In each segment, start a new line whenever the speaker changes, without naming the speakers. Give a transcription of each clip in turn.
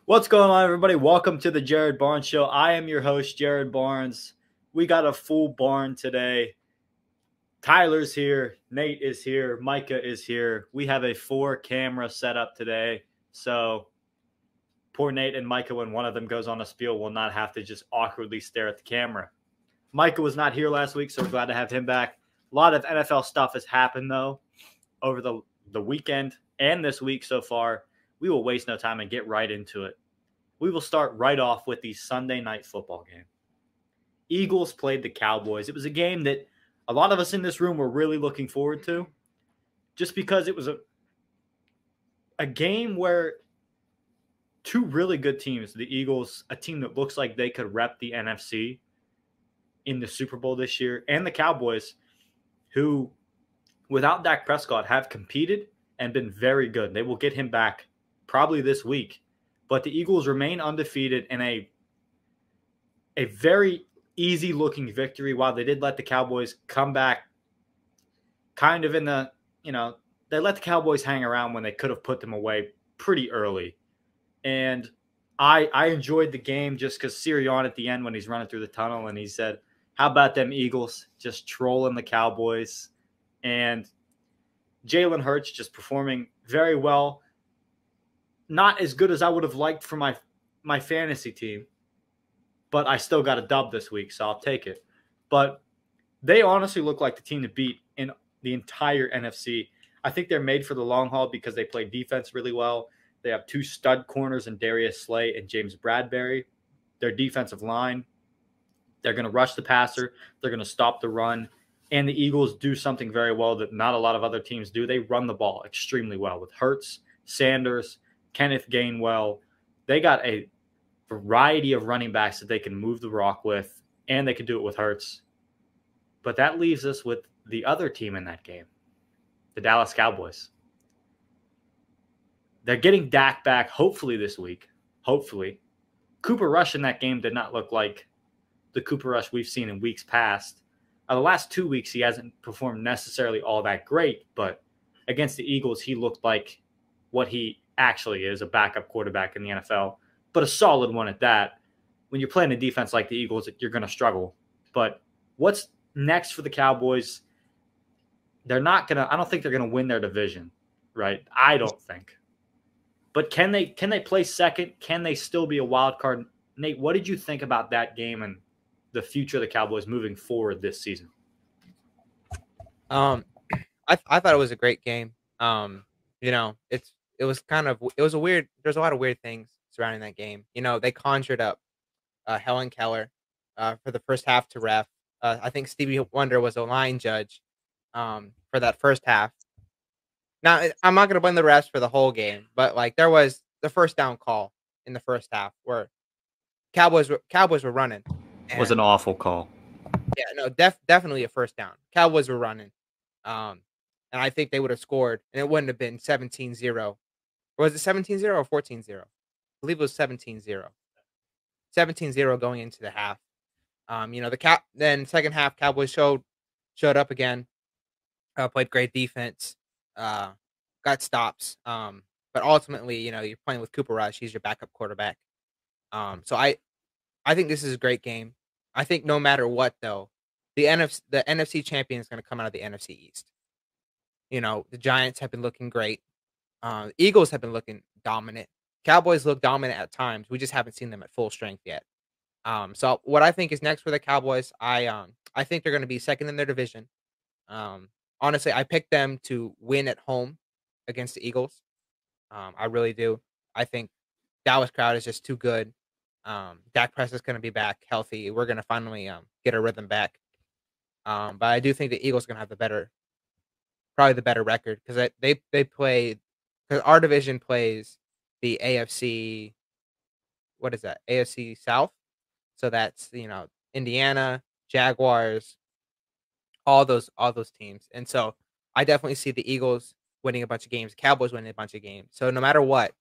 What's going on, everybody? Welcome to the Jared Barnes Show. I am your host, Jared Barnes. We got a full barn today. Tyler's here. Nate is here. Micah is here. We have a 4-camera setup today. So poor Nate and Micah, when one of them goes on a spiel, will not have to just awkwardly stare at the camera. Micah was not here last week, so we're glad to have him back. A lot of NFL stuff has happened, though, over the weekend and this week so far. We will waste no time and get right into it. We will start right off with the Sunday night football game. Eagles played the Cowboys. It was a game that a lot of us in this room were really looking forward to, just because it was a game where two really good teams, the Eagles, a team that looks like they could rep the NFC in the Super Bowl this year, and the Cowboys, who, without Dak Prescott, have competed and been very good. They will get him back probably this week. But the Eagles remain undefeated in a very easy-looking victory, while they did let the Cowboys come back kind of in the, they let the Cowboys hang around when they could have put them away pretty early. And I enjoyed the game just because Sirianni at the end, when he's running through the tunnel, and he said, how about them Eagles just trolling the Cowboys? And Jalen Hurts just performing very well. Not as good as I would have liked for my fantasy team, but I still got a dub this week, so I'll take it. But they honestly look like the team to beat in the entire NFC. I think they're made for the long haul because they play defense really well. They have two stud corners in Darius Slay and James Bradbury. Their defensive line, they're going to rush the passer. They're going to stop the run. And the Eagles do something very well that not a lot of other teams do. They run the ball extremely well with Hurts, Sanders, Kenneth Gainwell. They got a variety of running backs that they can move the rock with, and they can do it with Hurts. But that leaves us with the other team in that game, the Dallas Cowboys. They're getting Dak back hopefully this week. Hopefully. Cooper Rush in that game did not look like the Cooper Rush we've seen in weeks past. The last 2 weeks, he hasn't performed necessarily all that great, but against the Eagles, he looked like what he actually is, a backup quarterback in the NFL, but a solid one at that. When you're playing a defense like the Eagles, you're going to struggle. But what's next for the Cowboys? I don't think they're going to win their division, right? I don't think. But can they play second? Can they still be a wild card? Nate, what did you think about that game and the future of the Cowboys moving forward this season?
I thought it was a great game. It was a weird. There's a lot of weird things surrounding that game. They conjured up Helen Keller for the first half to ref. I think Stevie Wonder was a line judge for that first half. Now, I'm not going to blame the refs for the whole game, but there was the first down call in the first half where Cowboys were running.
It was an awful call.
Yeah, no, definitely a first down. Cowboys were running. And I think they would have scored, and it wouldn't have been 17-0. Or was it 17-0 or 14-0? I believe it was 17-0. 17-0 going into the half. Then second half, Cowboys showed up again. Played great defense. Got stops. But ultimately, you're playing with Cooper Rush. He's your backup quarterback. So I think this is a great game. I think no matter what, though, the NFC champion is going to come out of the NFC East. The Giants have been looking great. Eagles have been looking dominant. Cowboys look dominant at times. We just haven't seen them at full strength yet. So what I think is next for the Cowboys, I think they're going to be second in their division. Honestly, I picked them to win at home against the Eagles. I really do. I think Dallas crowd is just too good. Dak Prescott's going to be back healthy. We're going to finally get a rhythm back. But I do think the Eagles are going to have probably the better record because they play, because our division plays the AFC. What is that? AFC South. So that's Indiana, Jaguars, all those teams. And so I definitely see the Eagles winning a bunch of games, Cowboys winning a bunch of games. So no matter what,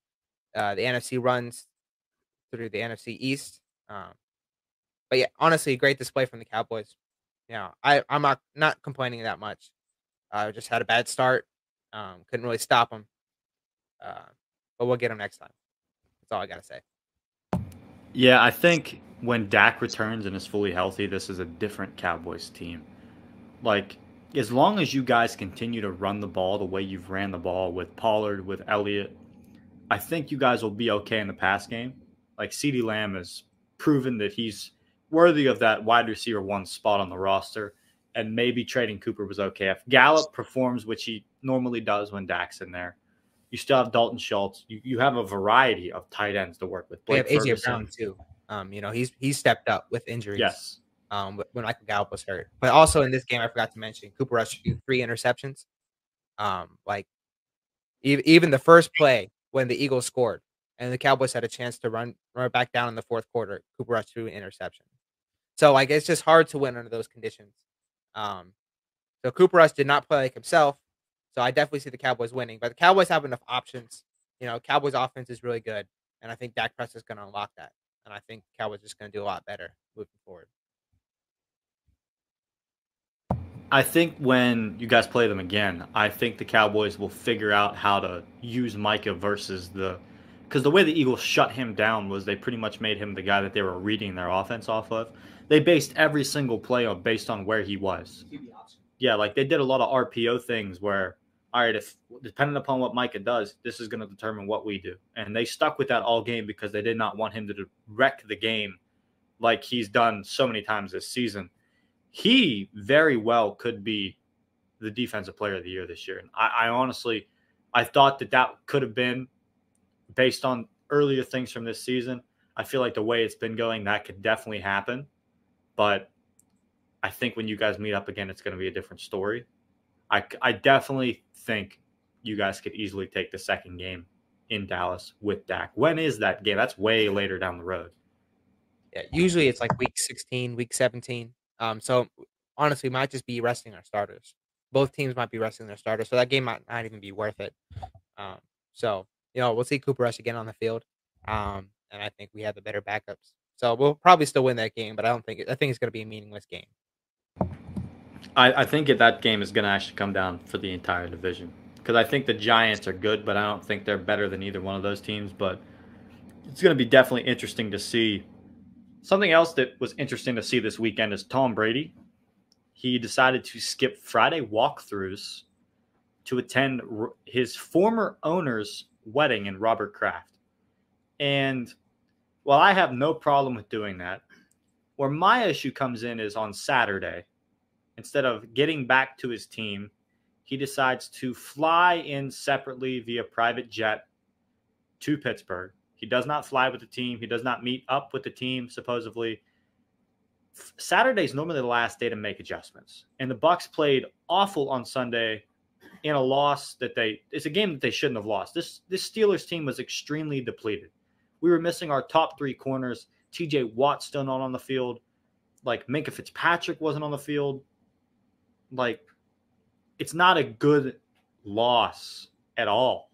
the NFC runs through the NFC East. But yeah, honestly, great display from the Cowboys. I'm not complaining that much. Just had a bad start. Couldn't really stop them. But we'll get them next time. That's all I got to say.
Yeah, I think when Dak returns and is fully healthy, this is a different Cowboys team. Like, as long as you guys continue to run the ball the way you've ran the ball with Pollard, with Elliott, I think you guys will be okay in the pass game. Like, CeeDee Lamb has proven that he's worthy of that wide receiver one spot on the roster, and maybe trading Cooper was okay. If Gallup performs, which he normally does when Dak's in there, you still have Dalton Schultz. You have a variety of tight ends to work with.
We have
Blake
AJ
Ferguson.
Brown too. He's stepped up with injuries.
Yes.
When Michael Gallup was hurt, but also in this game, I forgot to mention Cooper Rush threw 3 interceptions. Like even the first play when the Eagles scored and the Cowboys had a chance to run it back down in the fourth quarter, Cooper Rush threw an interception. So like it's just hard to win under those conditions. So Cooper Rush did not play like himself. So I definitely see the Cowboys winning, but the Cowboys have enough options. Cowboys offense is really good, and I think Dak Prescott is going to unlock that. And I think Cowboys are just going to do a lot better moving forward.
I think when you guys play them again, I think the Cowboys will figure out how to use Micah versus because the way the Eagles shut him down was they pretty much made him the guy that they were reading their offense off of. They based every single play based on where he was. Yeah, like they did a lot of RPO things where, all right, if depending upon what Micah does, this is going to determine what we do. And they stuck with that all game because they did not want him to wreck the game like he's done so many times this season. He very well could be the defensive player of the year this year. And I honestly, I thought that could have been based on earlier things from this season. I feel like the way it's been going, that could definitely happen. But I think when you guys meet up again, it's going to be a different story. I definitely think you guys could easily take the second game in Dallas with Dak. When is that game? That's way later down the road.
Yeah, usually it's like week 16, week 17. So honestly, might just be resting our starters. Both teams might be resting their starters, so that game might not even be worth it. So we'll see Cooper Rush again on the field, and I think we have the better backups. So we'll probably still win that game, but I think it's going to be a meaningless game.
I think that game is going to actually come down for the entire division because I think the Giants are good, but I don't think they're better than either one of those teams. But it's going to be definitely interesting to see. Something else that was interesting to see this weekend is Tom Brady. He decided to skip Friday walkthroughs to attend his former owner's wedding in Robert Kraft. And while I have no problem with doing that, where my issue comes in is on Saturday. Instead of getting back to his team, he decides to fly in separately via private jet to Pittsburgh. He does not fly with the team. He does not meet up with the team, supposedly. Saturday is normally the last day to make adjustments. And the Bucs played awful on Sunday in a loss it's a game that they shouldn't have lost. This Steelers team was extremely depleted. We were missing our top 3 corners. TJ Watt still not on the field. Like, Minkah Fitzpatrick wasn't on the field. Like, it's not a good loss at all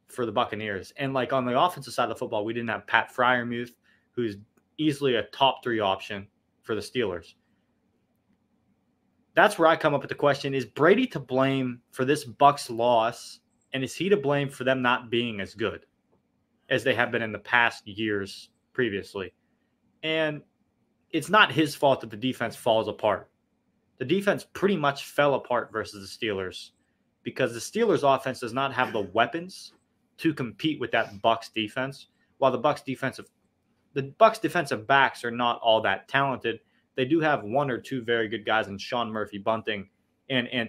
for the Buccaneers. And, like, on the offensive side of the football, we didn't have Pat Freiermuth, who's easily a top 3 option for the Steelers. That's where I come up with the question, is Brady to blame for this Bucs loss, and is he to blame for them not being as good as they have been in the past years previously? And it's not his fault that the defense falls apart. The defense pretty much fell apart versus the Steelers because the Steelers offense does not have the weapons to compete with that Bucs defense, while the Bucs defensive backs are not all that talented. They do have 1 or 2 very good guys in Sean Murphy-Bunting and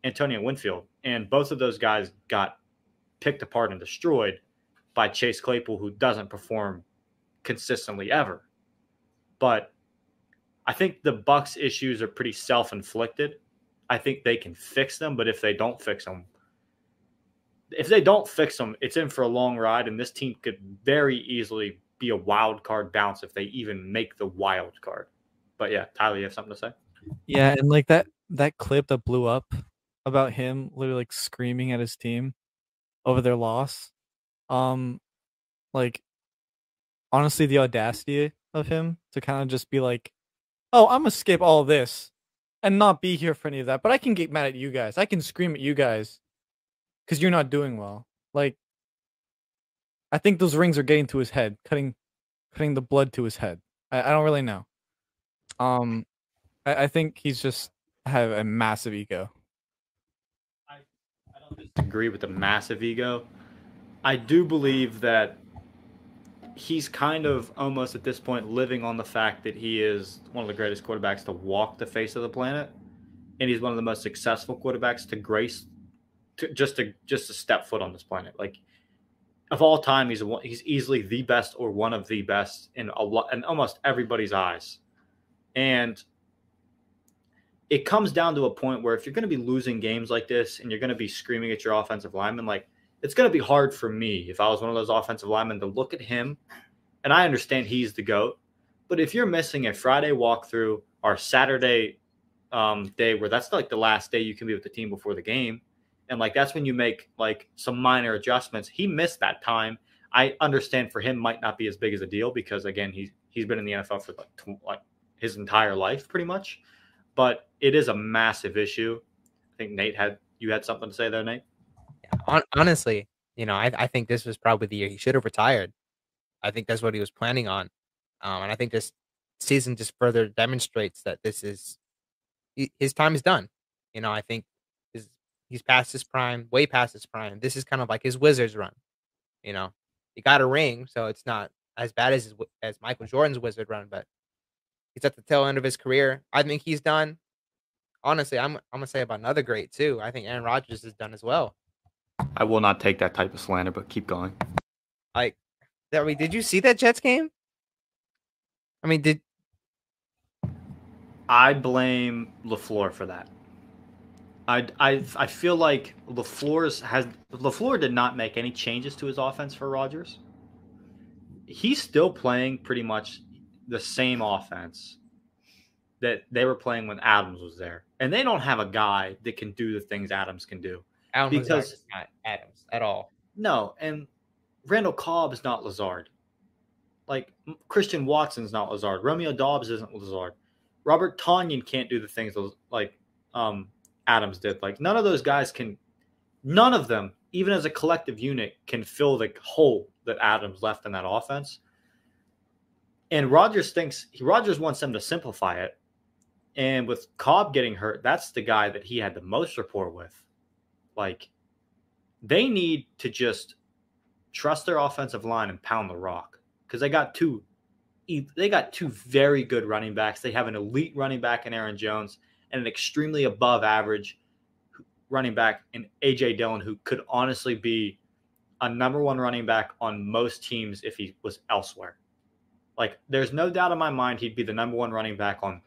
Antonio Winfield, and both of those guys got picked apart and destroyed by Chase Claypool, who doesn't perform consistently ever. But I think the Bucs issues are pretty self-inflicted. I think they can fix them, but if they don't fix them, it's in for a long ride, and this team could very easily be a wild card bounce if they even make the wild card. But yeah, Tyler, you have something to say?
Yeah, and like that clip that blew up about him literally like screaming at his team over their loss. Like honestly, the audacity of him to kind of just be like, oh, I'm gonna skip all this and not be here for any of that, but I can get mad at you guys. I can scream at you guys because you're not doing well. Like, I think those rings are getting to his head, cutting putting the blood to his head. I don't really know. I think he's just have a massive ego.
I don't disagree with the massive ego. I do believe that he's kind of almost at this point living on the fact that he is one of the greatest quarterbacks to walk the face of the planet, and he's one of the most successful quarterbacks to grace just to step foot on this planet. Like of all time, he's easily the best or one of the best in almost everybody's eyes, and it comes down to a point where if you're going to be losing games like this and you're going to be screaming at your offensive lineman, like it's going to be hard for me if I was one of those offensive linemen to look at him. And I understand he's the GOAT, but if you're missing a Friday walkthrough or Saturday day where that's like the last day you can be with the team before the game, and like that's when you make like some minor adjustments. He missed that time. I understand for him might not be as big as a deal because again he's been in the NFL for like his entire life pretty much. But it is a massive issue. I think you had something to say there, Nate?
Yeah, honestly, I think this was probably the year he should have retired. I think that's what he was planning on. And I think this season just further demonstrates that his time is done. I think he's past his prime, way past his prime. This is kind of like his Wizards run. He got a ring, so it's not as bad as Michael Jordan's Wizard run, but he's at the tail end of his career. I think he's done. Honestly, I'm gonna say about another great too. I think Aaron Rodgers is done as well.
I will not take that type of slander, but keep going.
Did you see that Jets game?
I blame LaFleur for that. I feel like LaFleur did not make any changes to his offense for Rodgers. He's still playing pretty much the same offense that they were playing when Adams was there. And they don't have a guy that can do the things Adams can do.
Adams is not Adams at all.
No, and Randall Cobb is not Lazard. Like, Christian Watson's not Lazard. Romeo Doubs isn't Lazard. Robert Tonyan can't do the things like Adams did. Like, none of those guys none of them, even as a collective unit, can fill the hole that Adams left in that offense. And Rodgers wants them to simplify it. And with Cobb getting hurt, that's the guy that he had the most rapport with. Like, they need to just trust their offensive line and pound the rock because they got two very good running backs. They have an elite running back in Aaron Jones and an extremely above average running back in A.J. Dillon, who could honestly be a number one running back on most teams if he was elsewhere. Like, there's no doubt in my mind he'd be the number one running back on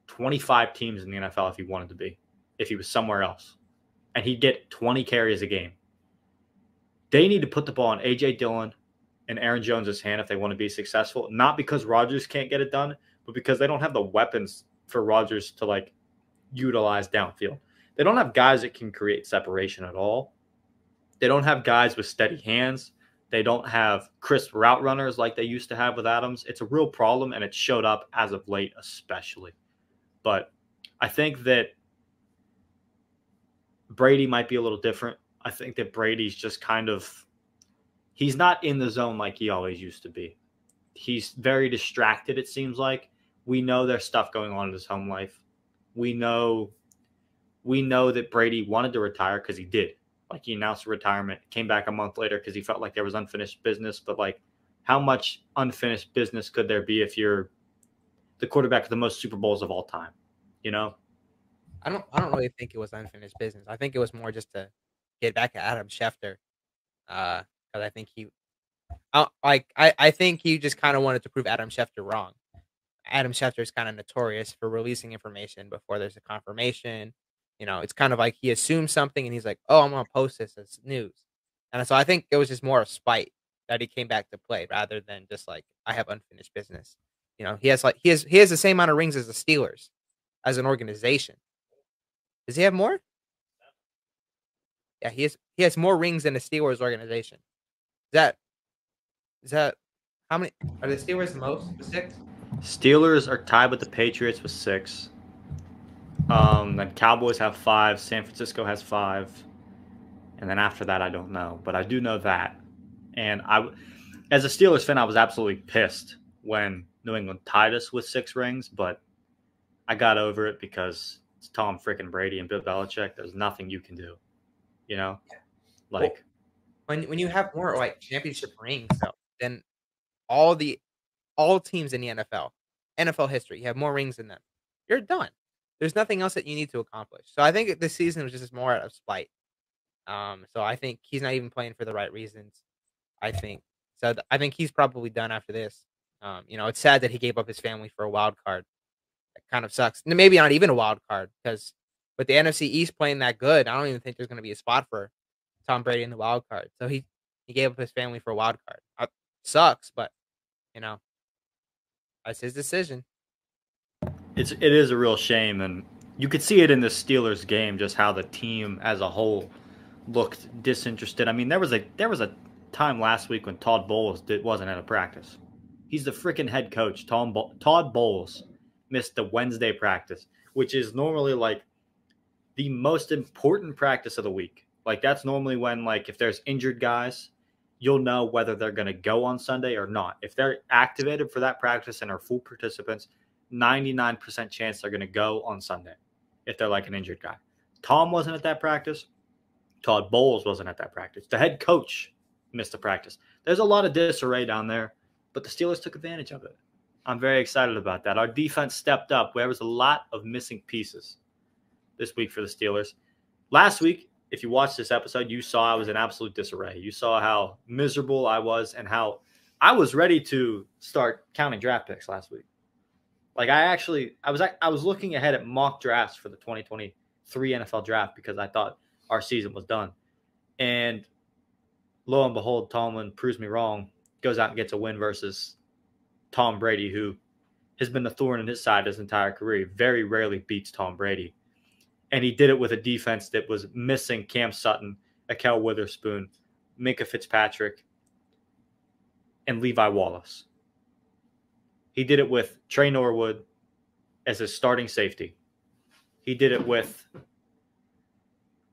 25 teams in the NFL if he wanted to be, if he was somewhere else. And he'd get 20 carries a game. They need to put the ball in A.J. Dillon and Aaron Jones' hand if they want to be successful, not because Rodgers can't get it done, but because they don't have the weapons for Rodgers to, like, utilize downfield. They don't have guys that can create separation at all. They don't have guys with steady hands. They don't have crisp route runners like they used to have with Adams. It's a real problem, and it showed up as of late especially. But I think that Brady might be a little different. I think that Brady's just he's not in the zone like he always used to be. He's very distracted, it seems like. We know there's stuff going on in his home life. We know that Brady wanted to retire because he did. Like, he announced retirement, came back a month later because he felt like there was unfinished business. But, like, how much unfinished business could there be if you're the quarterback of the most Super Bowls of all time?
I don't really think it was unfinished business. I think it was more just to get back at Adam Schefter. Because I think I think he just kind of wanted to prove Adam Schefter wrong. Adam Schefter is kind of notorious for releasing information before there's a confirmation. It's kind of like he assumes something and he's like, "Oh, I'm gonna post this as news." And so I think it was just more of spite that he came back to play rather than just like, I have unfinished business. He has the same amount of rings as the Steelers as an organization. Does he have more? Yeah, he has more rings than the Steelers organization. Is that how many are the Steelers the most? 6?
Steelers are tied with the Patriots with 6. Then Cowboys have 5. San Francisco has 5. And then after that, I don't know. But I do know that. And As a Steelers fan, I was absolutely pissed when New England tied us with 6 rings, but I got over it because it's Tom freaking Brady and Bill Belichick. There's nothing you can do, you know? Like,
When you have more like championship rings though than all teams in the NFL history, you have more rings than them. You're done. There's nothing else that you need to accomplish. So I think this season was just more out of spite. So I think he's not even playing for the right reasons. I think so. I think he's probably done after this. It's sad that he gave up his family for a wild card. That kind of sucks. Maybe not even a wild card because with the NFC East playing that good, I don't even think there's going to be a spot for Tom Brady in the wild card. So he gave up his family for a wild card. Sucks, but that's his decision.
it is a real shame, and you could see it in the Steelers game, just how the team as a whole looked disinterested. I mean, there was a time last week when Todd Bowles wasn't at a practice. He's the freaking head coach. Todd Bowles missed the Wednesday practice, which is normally like the most important practice of the week. Like that's normally when, like, if there's injured guys, you'll know whether they're going to go on Sunday or not. If they're activated for that practice and are full participants, 99% chance they're going to go on Sunday if they're like an injured guy. Tom wasn't at that practice. Todd Bowles wasn't at that practice. The head coach missed the practice. There's a lot of disarray down there, but the Steelers took advantage of it. I'm very excited about that. Our defense stepped up. There was a lot of missing pieces this week for the Steelers. Last week, if you watched this episode, you saw I was in absolute disarray. You saw how miserable I was and how I was ready to start counting draft picks last week. Like I was looking ahead at mock drafts for the 2023 NFL draft because I thought our season was done. And lo and behold, Tomlin proves me wrong, goes out and gets a win versus Tom Brady, who has been the thorn in his side his entire career. Very rarely beats Tom Brady. And he did it with a defense that was missing Cam Sutton, Akel Witherspoon, Minka Fitzpatrick, and Levi Wallace. He did it with Trey Norwood as his starting safety. He did it with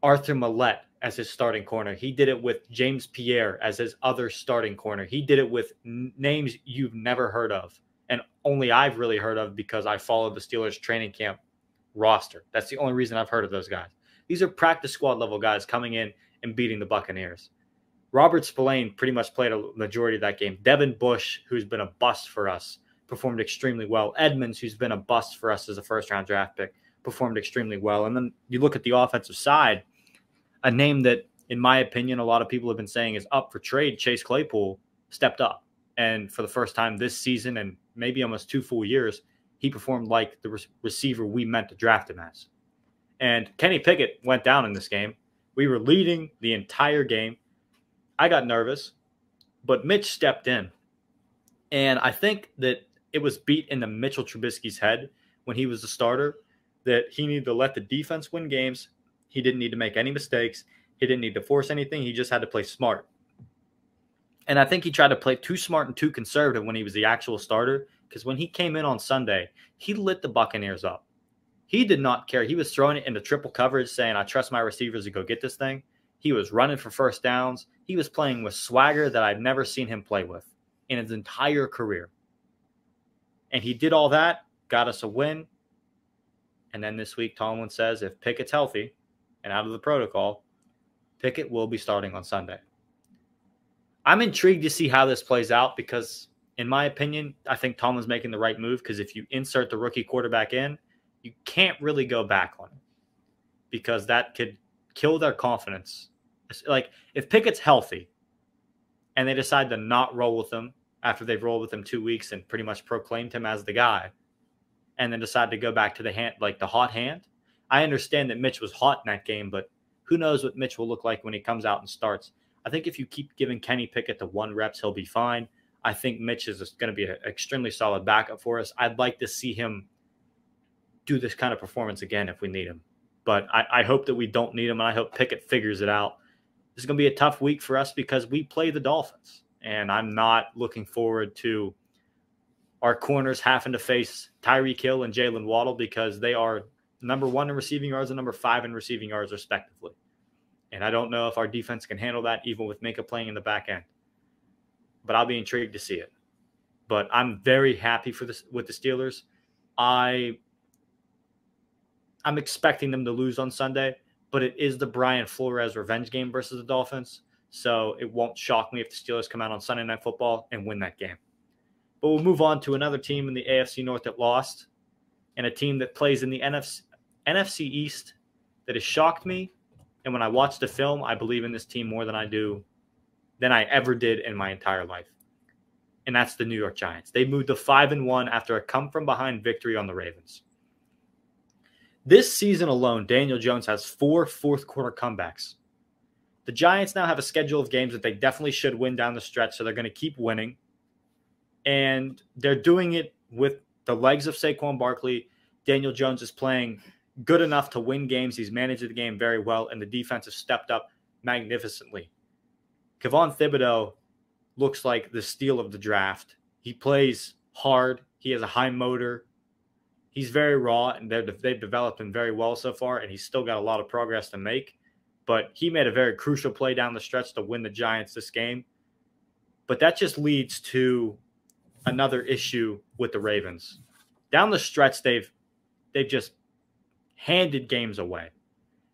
Arthur Millette as his starting corner. He did it with James Pierre as his other starting corner. He did it with names you've never heard of, and only I've really heard of because I followed the Steelers training camp roster. That's the only reason I've heard of those guys. These are practice squad level guys coming in and beating the Buccaneers. Robert Spillane pretty much played a majority of that game. Devin Bush, who's been a bust for us, performed extremely well. Edmonds, who's been a bust for us as a first-round draft pick, performed extremely well. And then you look at the offensive side, a name that, in my opinion, a lot of people have been saying is up for trade, Chase Claypool, stepped up. And for the first time this season and maybe almost 2 full years, he performed like the receiver we meant to draft him as. And Kenny Pickett went down in this game. We were leading the entire game. I got nervous, but Mitch stepped in. And I think that it was beat into Mitchell Trubisky's head when he was the starter that he needed to let the defense win games. He didn't need to make any mistakes. He didn't need to force anything. He just had to play smart. And I think he tried to play too smart and too conservative when he was the actual starter, because when he came in on Sunday, he lit the Buccaneers up. He did not care. He was throwing it into triple coverage saying, I trust my receivers to go get this thing. He was running for first downs. He was playing with swagger that I've never seen him play with in his entire career. And he did all that, got us a win. And then this week, Tomlin says if Pickett's healthy and out of the protocol, Pickett will be starting on Sunday. I'm intrigued to see how this plays out because, in my opinion, I think Tomlin's making the right move because if you insert the rookie quarterback in, you can't really go back on it because that could kill their confidence. Like, if Pickett's healthy and they decide to not roll with him after they've rolled with him 2 weeks and pretty much proclaimed him as the guy and then decide to go back to the hand, like the hot hand, I understand that Mitch was hot in that game, but who knows what Mitch will look like when he comes out and starts. I think if you keep giving Kenny Pickett the 1 reps, he'll be fine. I think Mitch is going to be an extremely solid backup for us. I'd like to see him do this kind of performance again if we need him. But I hope that we don't need him, and I hope Pickett figures it out. This is going to be a tough week for us because we play the Dolphins, and I'm not looking forward to our corners having to face Tyreek Hill and Jalen Waddle because they are number 1 in receiving yards and number 5 in receiving yards, respectively. And I don't know if our defense can handle that, even with Minka playing in the back end. but I'll be intrigued to see it. But I'm very happy with the Steelers. I'm expecting them to lose on Sunday, but it is the Brian Flores revenge game versus the Dolphins. So it won't shock me if the Steelers come out on Sunday Night Football and win that game. But we'll move on to another team in the AFC North that lost, and a team that plays in the NFC East that has shocked me. And when I watch the film, I believe in this team more than I ever did in my entire life. And that's the New York Giants. They moved to 5-1 after a come-from-behind victory on the Ravens. This season alone, Daniel Jones has 4 fourth-quarter comebacks. The Giants now have a schedule of games that they definitely should win down the stretch, so they're going to keep winning. And they're doing it with the legs of Saquon Barkley. Daniel Jones is playing good enough to win games. He's managed the game very well, and the defense has stepped up magnificently. Kayvon Thibodeau looks like the steal of the draft. He plays hard. He has a high motor. He's very raw, and they've developed him very well so far, and he's still got a lot of progress to make. But he made a very crucial play down the stretch to win the Giants this game. But that just leads to another issue with the Ravens. Down the stretch, they've just handed games away.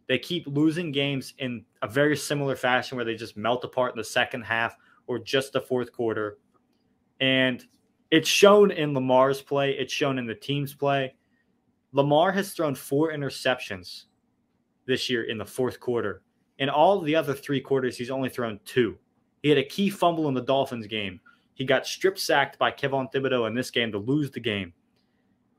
They keep losing games in a very similar fashion where they just melt apart in the second half or just the fourth quarter. And it's shown in Lamar's play. It's shown in the team's play. Lamar has thrown 4 interceptions this year in the fourth quarter. In all the other 3 quarters, he's only thrown 2. He had a key fumble in the Dolphins game. He got strip sacked by Kayvon Thibodeau in this game to lose the game.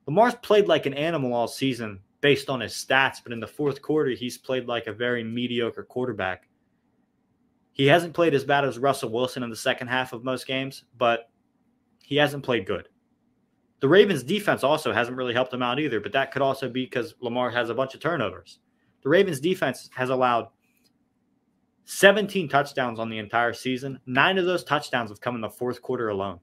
Lamar's played like an animal all season based on his stats, but in the fourth quarter, he's played like a very mediocre quarterback. He hasn't played as bad as Russell Wilson in the second half of most games, but he hasn't played good. The Ravens' defense also hasn't really helped him out either, but that could also be because Lamar has a bunch of turnovers. The Ravens' defense has allowed 17 touchdowns on the entire season. 9 of those touchdowns have come in the fourth quarter alone.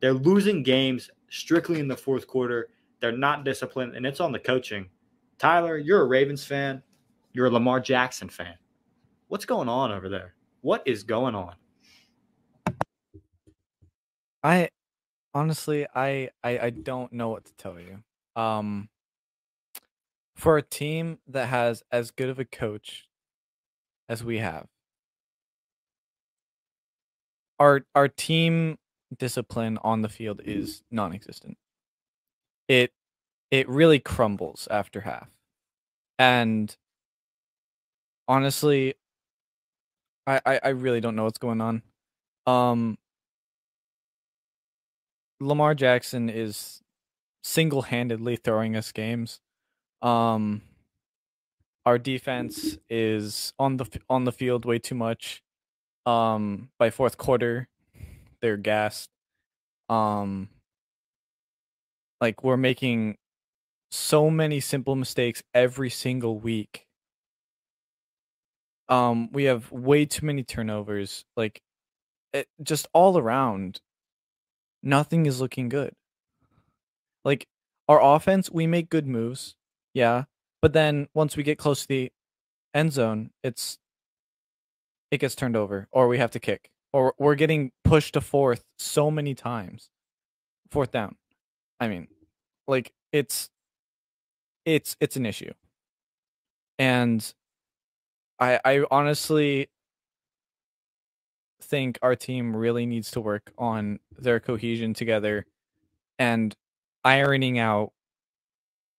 They're losing games strictly in the fourth quarter. They're not disciplined, and it's on the coaching. Tyler, you're a Ravens fan. You're a Lamar Jackson fan. What's going on over there? What is going on?
I honestly don't know what to tell you. For a team that has as good of a coach as we have, our team discipline on the field is non-existent. It really crumbles after half. And honestly, I really don't know what's going on. Lamar Jackson is single-handedly throwing us games. Our defense is on the field way too much. By fourth quarter, they're gassed. Like, we're making so many simple mistakes every single week. We have way too many turnovers. Like, just all around, nothing is looking good. Like, our offense, we make good moves, yeah, but then once we get close to the end zone, it gets turned over, or we have to kick, or we're getting pushed to fourth so many times. Fourth down. I mean, like, it's an issue. And I honestly think our team really needs to work on their cohesion together and ironing out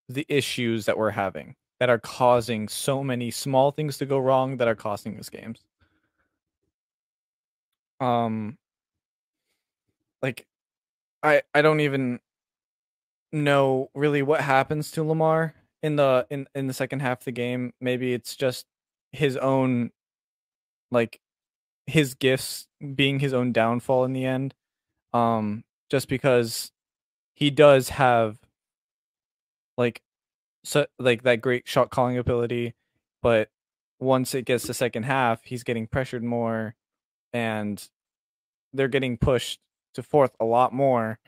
the issues that we're having that are causing so many small things to go wrong that are costing us games. Like, I don't even know really what happens to Lamar in the second half of the game. Maybe it's just his own, like, his gifts being his own downfall in the end. Just because he does have like that great shot calling ability, but once it gets to second half, he's getting pressured more and they're getting pushed to fourth a lot more.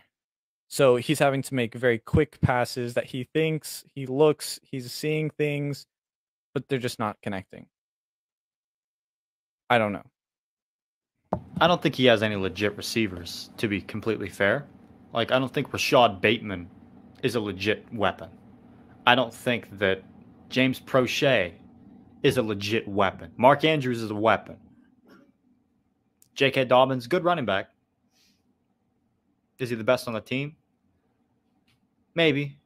So he's having to make very quick passes that he thinks, he looks, he's seeing things, but they're just not connecting. I don't know.
I don't think he has any legit receivers, to be completely fair. Like, I don't think Rashad Bateman is a legit weapon. I don't think that James Prochet is a legit weapon. Mark Andrews is a weapon. J.K. Dobbins, good running back. Is he the best on the team? Maybe.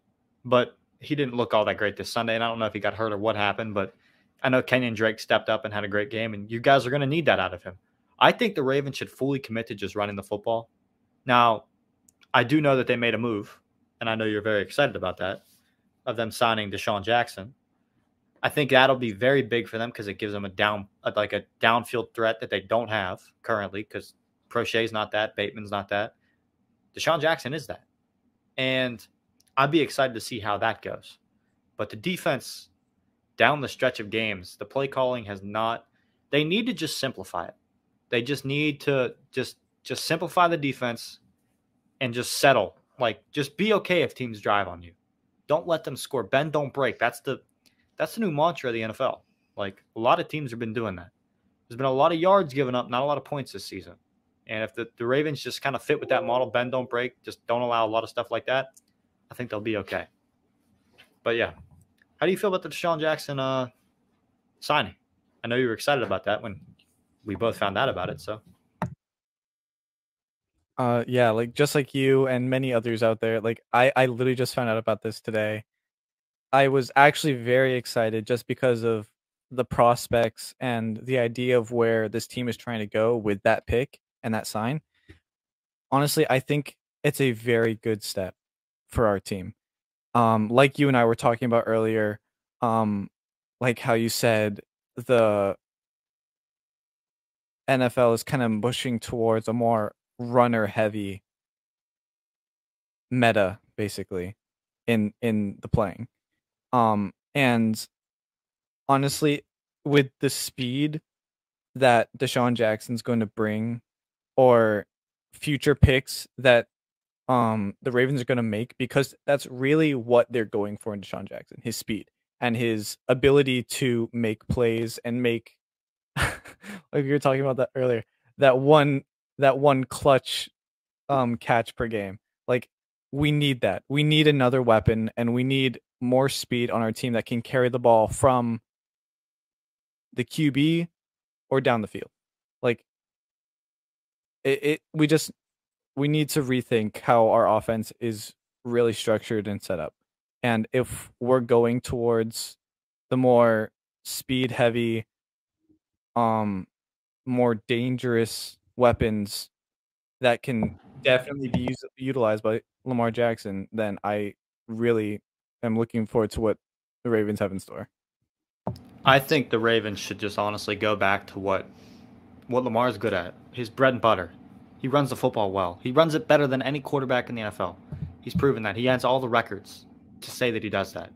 But he didn't look all that great this Sunday, and I don't know if he got hurt or what happened, but I know Kenyon Drake stepped up and had a great game, and you guys are going to need that out of him. I think the Ravens should fully commit to just running the football. Now, I do know that they made a move, and I know you're very excited about that, of them signing Deshaun Jackson. I think that'll be very big for them because it gives them a downfield threat that they don't have currently because Prochet's not that, Bateman's not that. Deshaun Jackson is that. And I'd be excited to see how that goes. But the defense down the stretch of games, the play calling has not – they need to just simplify it. They just need to just simplify the defense and just settle. Like, just be okay if teams drive on you. Don't let them score. Bend, don't break. That's the new mantra of the NFL. Like, a lot of teams have been doing that. There's been a lot of yards given up, not a lot of points this season. And if the Ravens just kind of fit with that model, bend, don't break, just don't allow a lot of stuff like that, I think they'll be okay. But, yeah. How do you feel about the Deshaun Jackson signing? I know you were excited about that when we both found out about it, so.
Yeah, like just like you and many others out there, like I literally just found out about this today. I was actually very excited just because of the prospects and the idea of where this team is trying to go with that pick and that sign. Honestly, I think it's a very good step for our team. Like you and I were talking about earlier, like how you said the NFL is kind of pushing towards a more runner-heavy meta, basically, in the playing. And honestly, with the speed that Deshaun Jackson's going to bring, or future picks that the Ravens are going to make, because that's really what they're going for in Deshaun Jackson, his speed and his ability to make plays and make, like you were talking about that earlier, that one clutch catch per game. Like, we need that. We need another weapon, and we need more speed on our team that can carry the ball from the QB or down the field. Like, we need to rethink how our offense is really structured and set up. And if we're going towards the more speed heavy, more dangerous weapons that can definitely be utilized by Lamar Jackson, then I really am looking forward to what the Ravens have in store.
I think the Ravens should just honestly go back to what Lamar's good at, his bread and butter. He runs the football well. He runs it better than any quarterback in the NFL. He's proven that. He has all the records to say that he does that.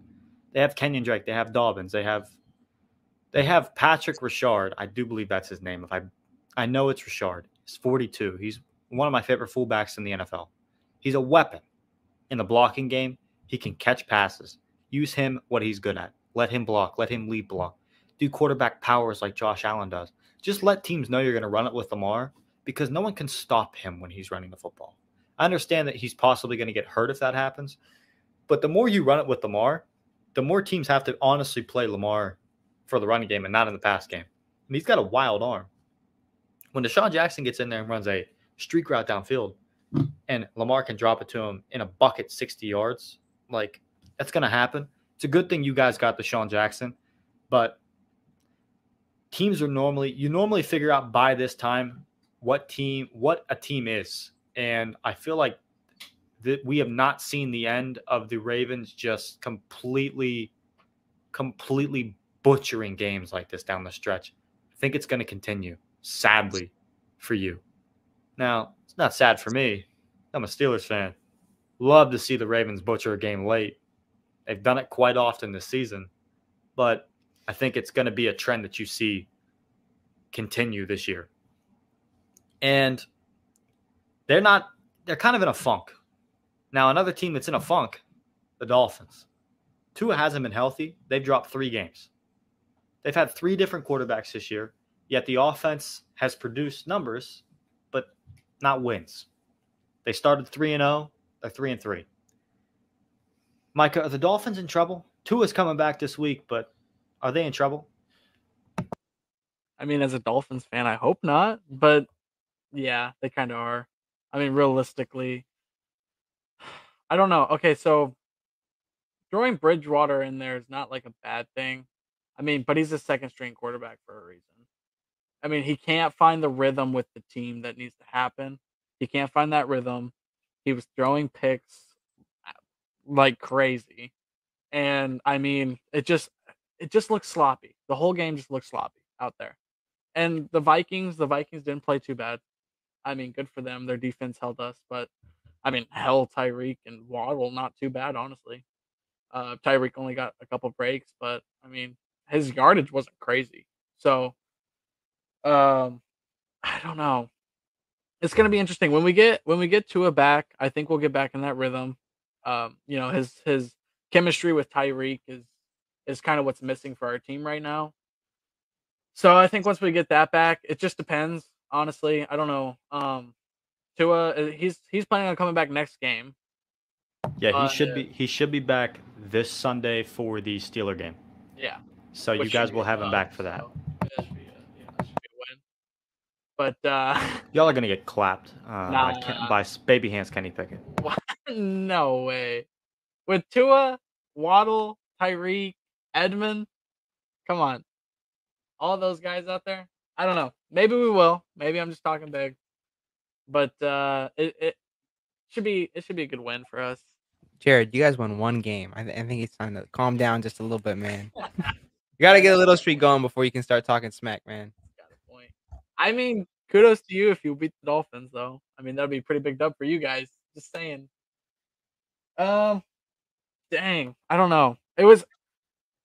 They have Kenyon Drake. They have Dobbins. They have Patrick Richard. I do believe that's his name. I know it's Richard. He's 42. He's one of my favorite fullbacks in the NFL. He's a weapon in the blocking game. He can catch passes. Use him what he's good at. Let him block. Let him lead block. Do quarterback powers like Josh Allen does. Just let teams know you're going to run it with Lamar, because no one can stop him when he's running the football. I understand that he's possibly going to get hurt if that happens, but the more you run it with Lamar, the more teams have to honestly play Lamar for the running game and not in the pass game. And he's got a wild arm. When Deshaun Jackson gets in there and runs a streak route downfield and Lamar can drop it to him in a bucket 60 yards, like, that's going to happen. It's a good thing you guys got Deshaun Jackson, but you normally figure out by this time what a team is. And I feel like that we have not seen the end of the Ravens just completely butchering games like this down the stretch. I think it's going to continue, sadly, for you. Now, it's not sad for me. I'm a Steelers fan. Love to see the Ravens butcher a game late. They've done it quite often this season, but I think it's going to be a trend that you see continue this year. And they're kind of in a funk. Now, another team that's in a funk, the Dolphins. Tua hasn't been healthy. They've dropped 3 games. They've had 3 different quarterbacks this year. Yet the offense has produced numbers, but not wins. They started 3-0. They're 3-3. Micah, are the Dolphins in trouble? Tua's coming back this week, but are they in trouble?
I mean, as a Dolphins fan, I hope not, but yeah, they kind of are. I mean, realistically, I don't know. Okay, so throwing Bridgewater in there is not like a bad thing. I mean, but he's a second string quarterback for a reason. I mean, he can't find the rhythm with the team that needs to happen. He can't find that rhythm. He was throwing picks like crazy. And I mean, it just looks sloppy. The whole game just looks sloppy out there. And the Vikings didn't play too bad. I mean, good for them. Their defense held us, but I mean, hell, Tyreek and Waddle, not too bad, honestly. Tyreek only got a couple breaks, but I mean, his yardage wasn't crazy. So, I don't know. It's gonna be interesting when we get Tua back. I think we'll get back in that rhythm. His chemistry with Tyreek is kind of what's missing for our team right now. So I think once we get that back, it just depends. Honestly, I don't know. Tua, he's planning on coming back next game.
Yeah, he should be back this Sunday for the Steeler game.
Yeah.
So you guys will have him back for that.
So that should be a win. But
y'all are gonna get clapped
Nah.
by baby hands Kenny Pickett.
No way. With Tua, Waddle, Tyreek, Edmund, come on, all those guys out there. I don't know. Maybe we will. Maybe I'm just talking big. But it should be a good win for us.
Jared, you guys won one game. I think it's time to calm down just a little bit, man. You got to get a little streak going before you can start talking smack, man.
Got a point. I mean, kudos to you if you beat the Dolphins, though. I mean, that'd be a pretty big dub for you guys. Just saying. Dang. I don't know. It was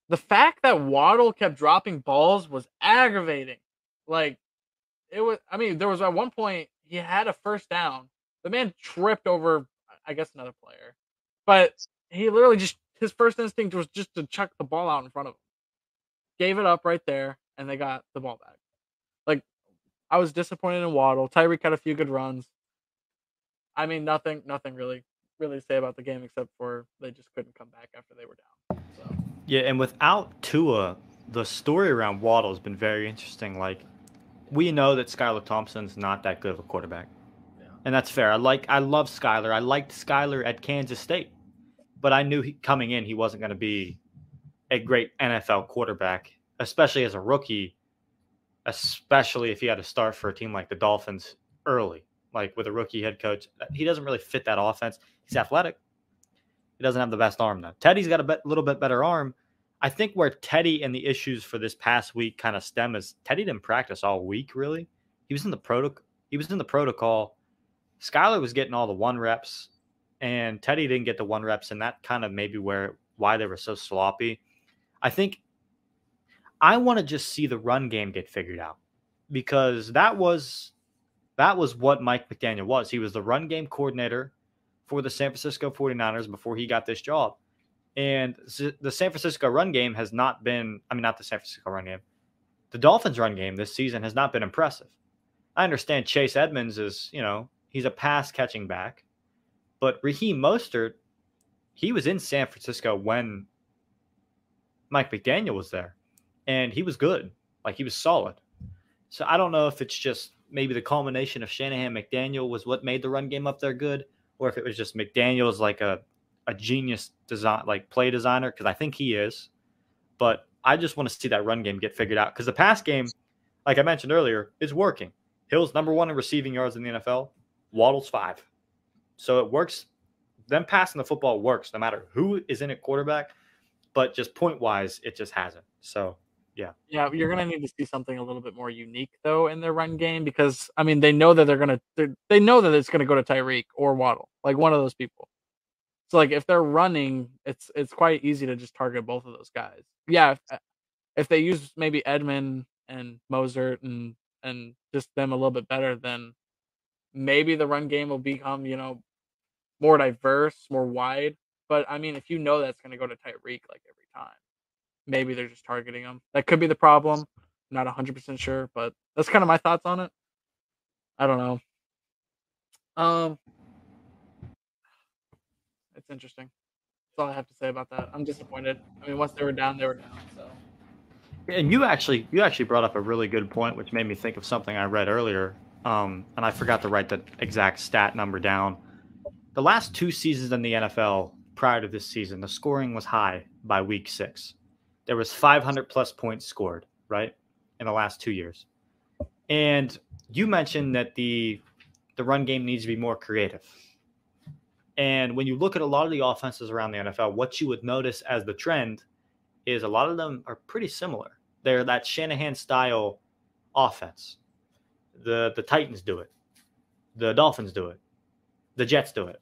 the fact that Waddle kept dropping balls was aggravating. Like, it was. I mean, there was at one point he had a first down. The man tripped over, I guess, another player. But he literally his first instinct was just to chuck the ball out in front of him. Gave it up right there, and they got the ball back. Like, I was disappointed in Waddle. Tyreek had a few good runs. I mean, nothing really to say about the game except for they just couldn't come back after they were down. So.
Yeah, and without Tua, the story around Waddle has been very interesting. Like, we know that Skylar Thompson's not that good of a quarterback. Yeah. And that's fair. I love Skylar. I liked Skylar at Kansas State. But I knew coming in he wasn't going to be a great NFL quarterback, especially as a rookie, especially if he had to start for a team like the Dolphins early, like with a rookie head coach. He doesn't really fit that offense. He's athletic. He doesn't have the best arm, though. Teddy's got a little bit better arm. I think where Teddy and the issues for this past week kind of stem is Teddy didn't practice all week, really. He was in the protocol. Skylar was getting all the 1 reps, and Teddy didn't get the 1 reps, and that kind of maybe why they were so sloppy. I think I want to just see the run game get figured out, because that was what Mike McDaniel was. He was the run game coordinator for the San Francisco 49ers before he got this job. And the San Francisco run game has not been, not the San Francisco run game. The Dolphins run game this season has not been impressive. I understand Chase Edmonds is, he's a pass catching back, but Raheem Mostert, he was in San Francisco when Mike McDaniel was there, and he was good. Like, he was solid. So I don't know if it's just maybe the culmination of Shanahan McDaniel was what made the run game up there good, or if it was just McDaniel's like a genius design, like play designer, because I think he is. But I just want to see that run game get figured out, because the pass game, like I mentioned earlier, is working. Hill's number 1 in receiving yards in the NFL. Waddle's 5. So it works. Them passing the football works no matter who is in at quarterback, but just point-wise, it just hasn't. So, yeah.
Yeah, you're going to need to see something a little bit more unique, though, in their run game, because, I mean, they know that they know that it's going to go to Tyreek or Waddle, like one of those people. So, like, if they're running, it's quite easy to just target both of those guys. Yeah, if they use maybe Edmund and Mostert and just them a little bit better, then maybe the run game will become, more diverse, more wide. But, I mean, if you know that's going to go to Tyreek, like, every time, maybe they're just targeting him. That could be the problem. Not 100% sure, but that's kind of my thoughts on it. I don't know. It's interesting. That's all I have to say about that. I'm disappointed. I mean, once they were down, they were down. So
And you actually brought up a really good point, which made me think of something I read earlier. And I forgot to write the exact stat number down. The last 2 seasons in the NFL prior to this season, the scoring was high by week 6. There was 500 plus points scored, right, in the last 2 years. And you mentioned that the run game needs to be more creative. And when you look at a lot of the offenses around the NFL, what you would notice as the trend is a lot of them are pretty similar. They're that Shanahan style offense. The Titans do it. The Dolphins do it. The Jets do it.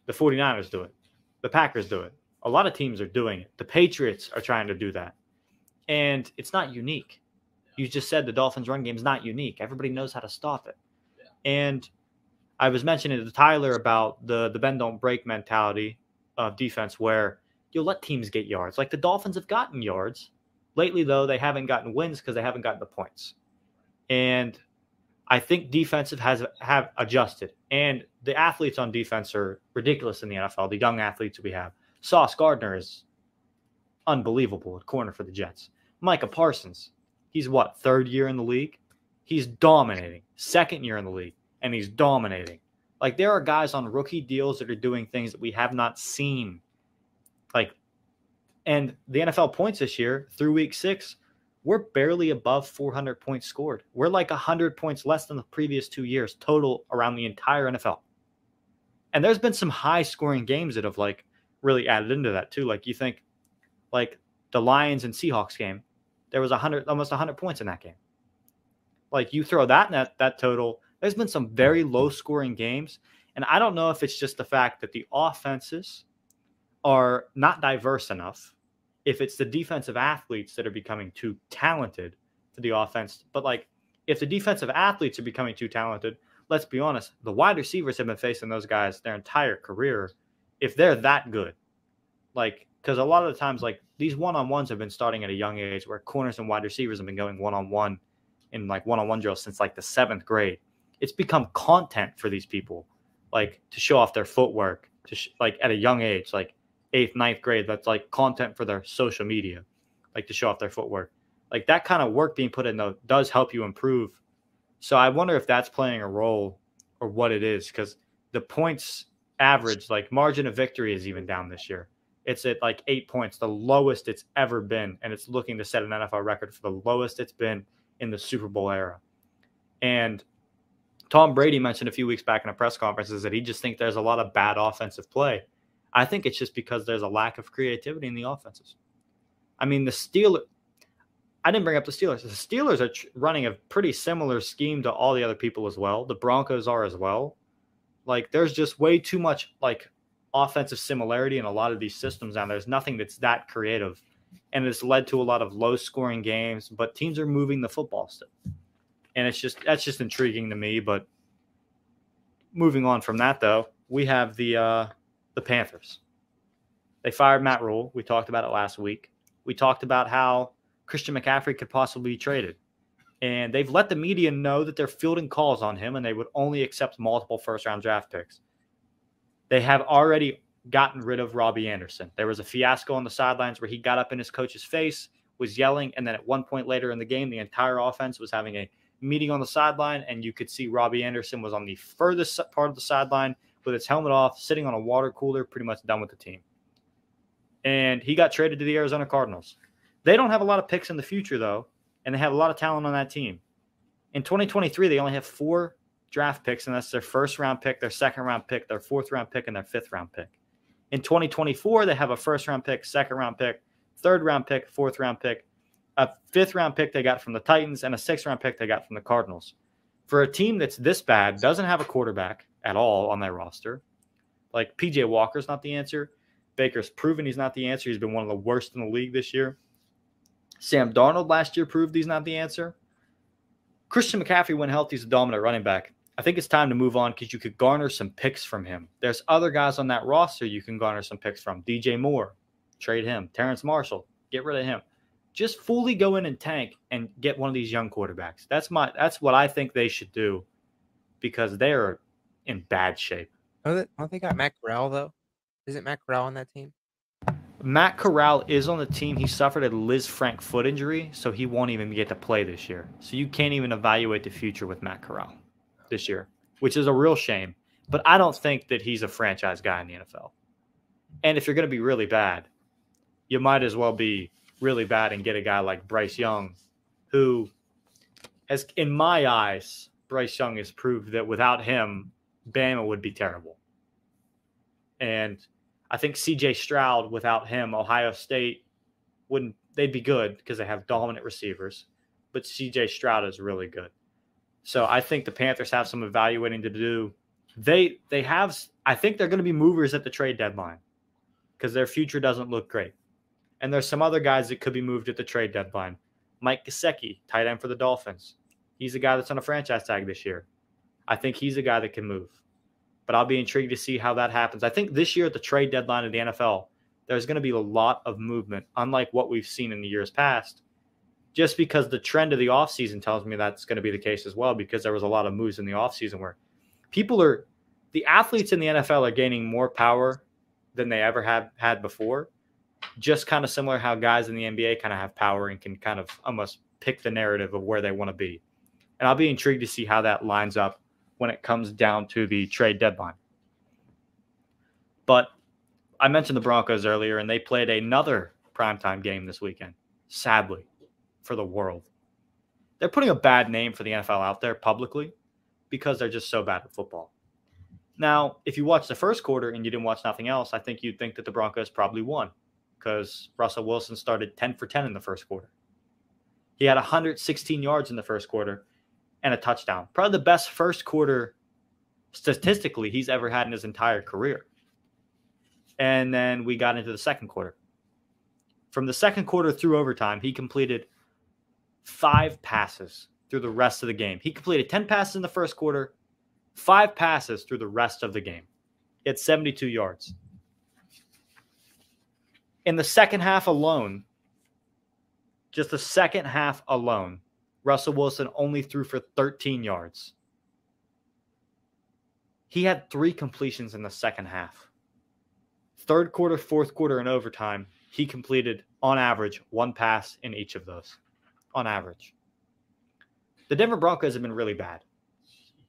The 49ers do it. The Packers do it. A lot of teams are doing it. The Patriots are trying to do that. And it's not unique. You just said the Dolphins run game is not unique. Everybody knows how to stop it. And I was mentioning to Tyler about the bend don't break mentality of defense where you'll let teams get yards. Like the Dolphins have gotten yards. Lately, though, they haven't gotten wins because they haven't gotten the points. And I think defensive have adjusted. And the athletes on defense are ridiculous in the NFL, the young athletes we have. Sauce Gardner is unbelievable at corner for the Jets. Micah Parsons, he's what, 3rd year in the league? He's dominating. 2nd year in the league, and he's dominating. Like, there are guys on rookie deals that are doing things that we have not seen. Like, and the NFL points this year, through week 6, we're barely above 400 points scored. We're like 100 points less than the previous 2 years total around the entire NFL. And there's been some high-scoring games that have, like, really added into that, too. Like, you think, like, the Lions and Seahawks game, there was almost 100 points in that game. Like, you throw that in that total, there's been some very low-scoring games. And I don't know if it's just the fact that the offenses are not diverse enough, if it's the defensive athletes that are becoming too talented for the offense. But, like, if the defensive athletes are becoming too talented, let's be honest, the wide receivers have been facing those guys their entire career if they're that good. Like, because a lot of the times, like, these one-on-ones have been starting at a young age where corners and wide receivers have been going one-on-one in, like, one-on-one drills since, like, the 7th grade. It's become content for these people, like, to show off their footwork, like, at a young age, like, 8th, 9th grade, that's like content for their social media, like to show off their footwork. Like that kind of work being put in though does help you improve. So I wonder if that's playing a role or what it is, because the points average, like margin of victory is even down this year. It's at like 8 points, the lowest it's ever been. And it's looking to set an NFL record for the lowest it's been in the Super Bowl era. And Tom Brady mentioned a few weeks back in a press conference that he just thinks there's a lot of bad offensive play. I think it's just because there's a lack of creativity in the offenses. I mean, the Steelers, I didn't bring up the Steelers. The Steelers are running a pretty similar scheme to all the other people as well. The Broncos are as well. Like, there's just way too much, like, offensive similarity in a lot of these systems now. There's nothing that's that creative. And it's led to a lot of low-scoring games, but teams are moving the football still. And that's just intriguing to me. But moving on from that, though, we have the Panthers. They fired Matt Rule. We talked about it last week. We talked about how Christian McCaffrey could possibly be traded. And they've let the media know that they're fielding calls on him and they would only accept multiple first-round draft picks. They have already gotten rid of Robbie Anderson. There was a fiasco on the sidelines where he got up in his coach's face, was yelling, and then at one point later in the game, the entire offense was having a meeting on the sideline, and you could see Robbie Anderson was on the furthest part of the sideline with his helmet off, sitting on a water cooler, pretty much done with the team. And he got traded to the Arizona Cardinals. They don't have a lot of picks in the future, though, and they have a lot of talent on that team. In 2023, they only have 4 draft picks, and that's their first-round pick, their second-round pick, their fourth-round pick, and their fifth-round pick. In 2024, they have a first-round pick, second-round pick, third-round pick, fourth-round pick, a fifth-round pick they got from the Titans, and a sixth-round pick they got from the Cardinals. For a team that's this bad, doesn't have a quarterback at all on their roster, like P.J. Walker's not the answer. Baker's proven he's not the answer. He's been one of the worst in the league this year. Sam Darnold last year proved he's not the answer. Christian McCaffrey, when healthy, is a dominant running back. I think it's time to move on because you could garner some picks from him. There's other guys on that roster you can garner some picks from. DJ Moore, trade him. Terrence Marshall, get rid of him. just fully go in and tank and get one of these young quarterbacks. That's what I think they should do, because they're in bad shape.
Oh, they got Matt Corral though. Isn't Matt Corral on that team?
Matt Corral is on the team. He suffered a Liz Frank foot injury, so he won't even get to play this year. So you can't even evaluate the future with Matt Corral this year, which is a real shame. But I don't think that he's a franchise guy in the NFL. And if you're going to be really bad, you might as well be really bad and get a guy like Bryce Young, who has, in my eyes, Bryce Young has proved that without him, Bama would be terrible. And I think C.J. Stroud, without him, Ohio State they'd be good because they have dominant receivers, but C.J. Stroud is really good. So I think the Panthers have some evaluating to do. I think they're going to be movers at the trade deadline because their future doesn't look great. And there's some other guys that could be moved at the trade deadline. Mike Gesicki, tight end for the Dolphins. He's a guy that's on a franchise tag this year. I think he's a guy that can move. But I'll be intrigued to see how that happens. I think this year at the trade deadline of the NFL, there's going to be a lot of movement, unlike what we've seen in the years past, just because the trend of the offseason tells me that's going to be the case as well, because there was a lot of moves in the offseason where the athletes in the NFL are gaining more power than they ever have had before, just kind of similar how guys in the NBA kind of have power and can kind of almost pick the narrative of where they want to be. And I'll be intrigued to see how that lines up when it comes down to the trade deadline. But I mentioned the Broncos earlier, and they played another primetime game this weekend, sadly, for the world. They're putting a bad name for the NFL out there publicly because they're just so bad at football. Now, if you watch the first quarter and you didn't watch nothing else, I think you'd think that the Broncos probably won because Russell Wilson started 10 for 10 in the first quarter. He had 116 yards in the first quarter and a touchdown. Probably the best first quarter statistically he's ever had in his entire career. And then we got into the second quarter. From the second quarter through overtime, he completed 5 passes through the rest of the game. He completed 10 passes in the first quarter, 5 passes through the rest of the game. He had 72 yards. In the second half alone, just the second half alone, Russell Wilson only threw for 13 yards. He had 3 completions in the second half. Third quarter, fourth quarter, and overtime, he completed, on average, 1 pass in each of those. On average. The Denver Broncos have been really bad.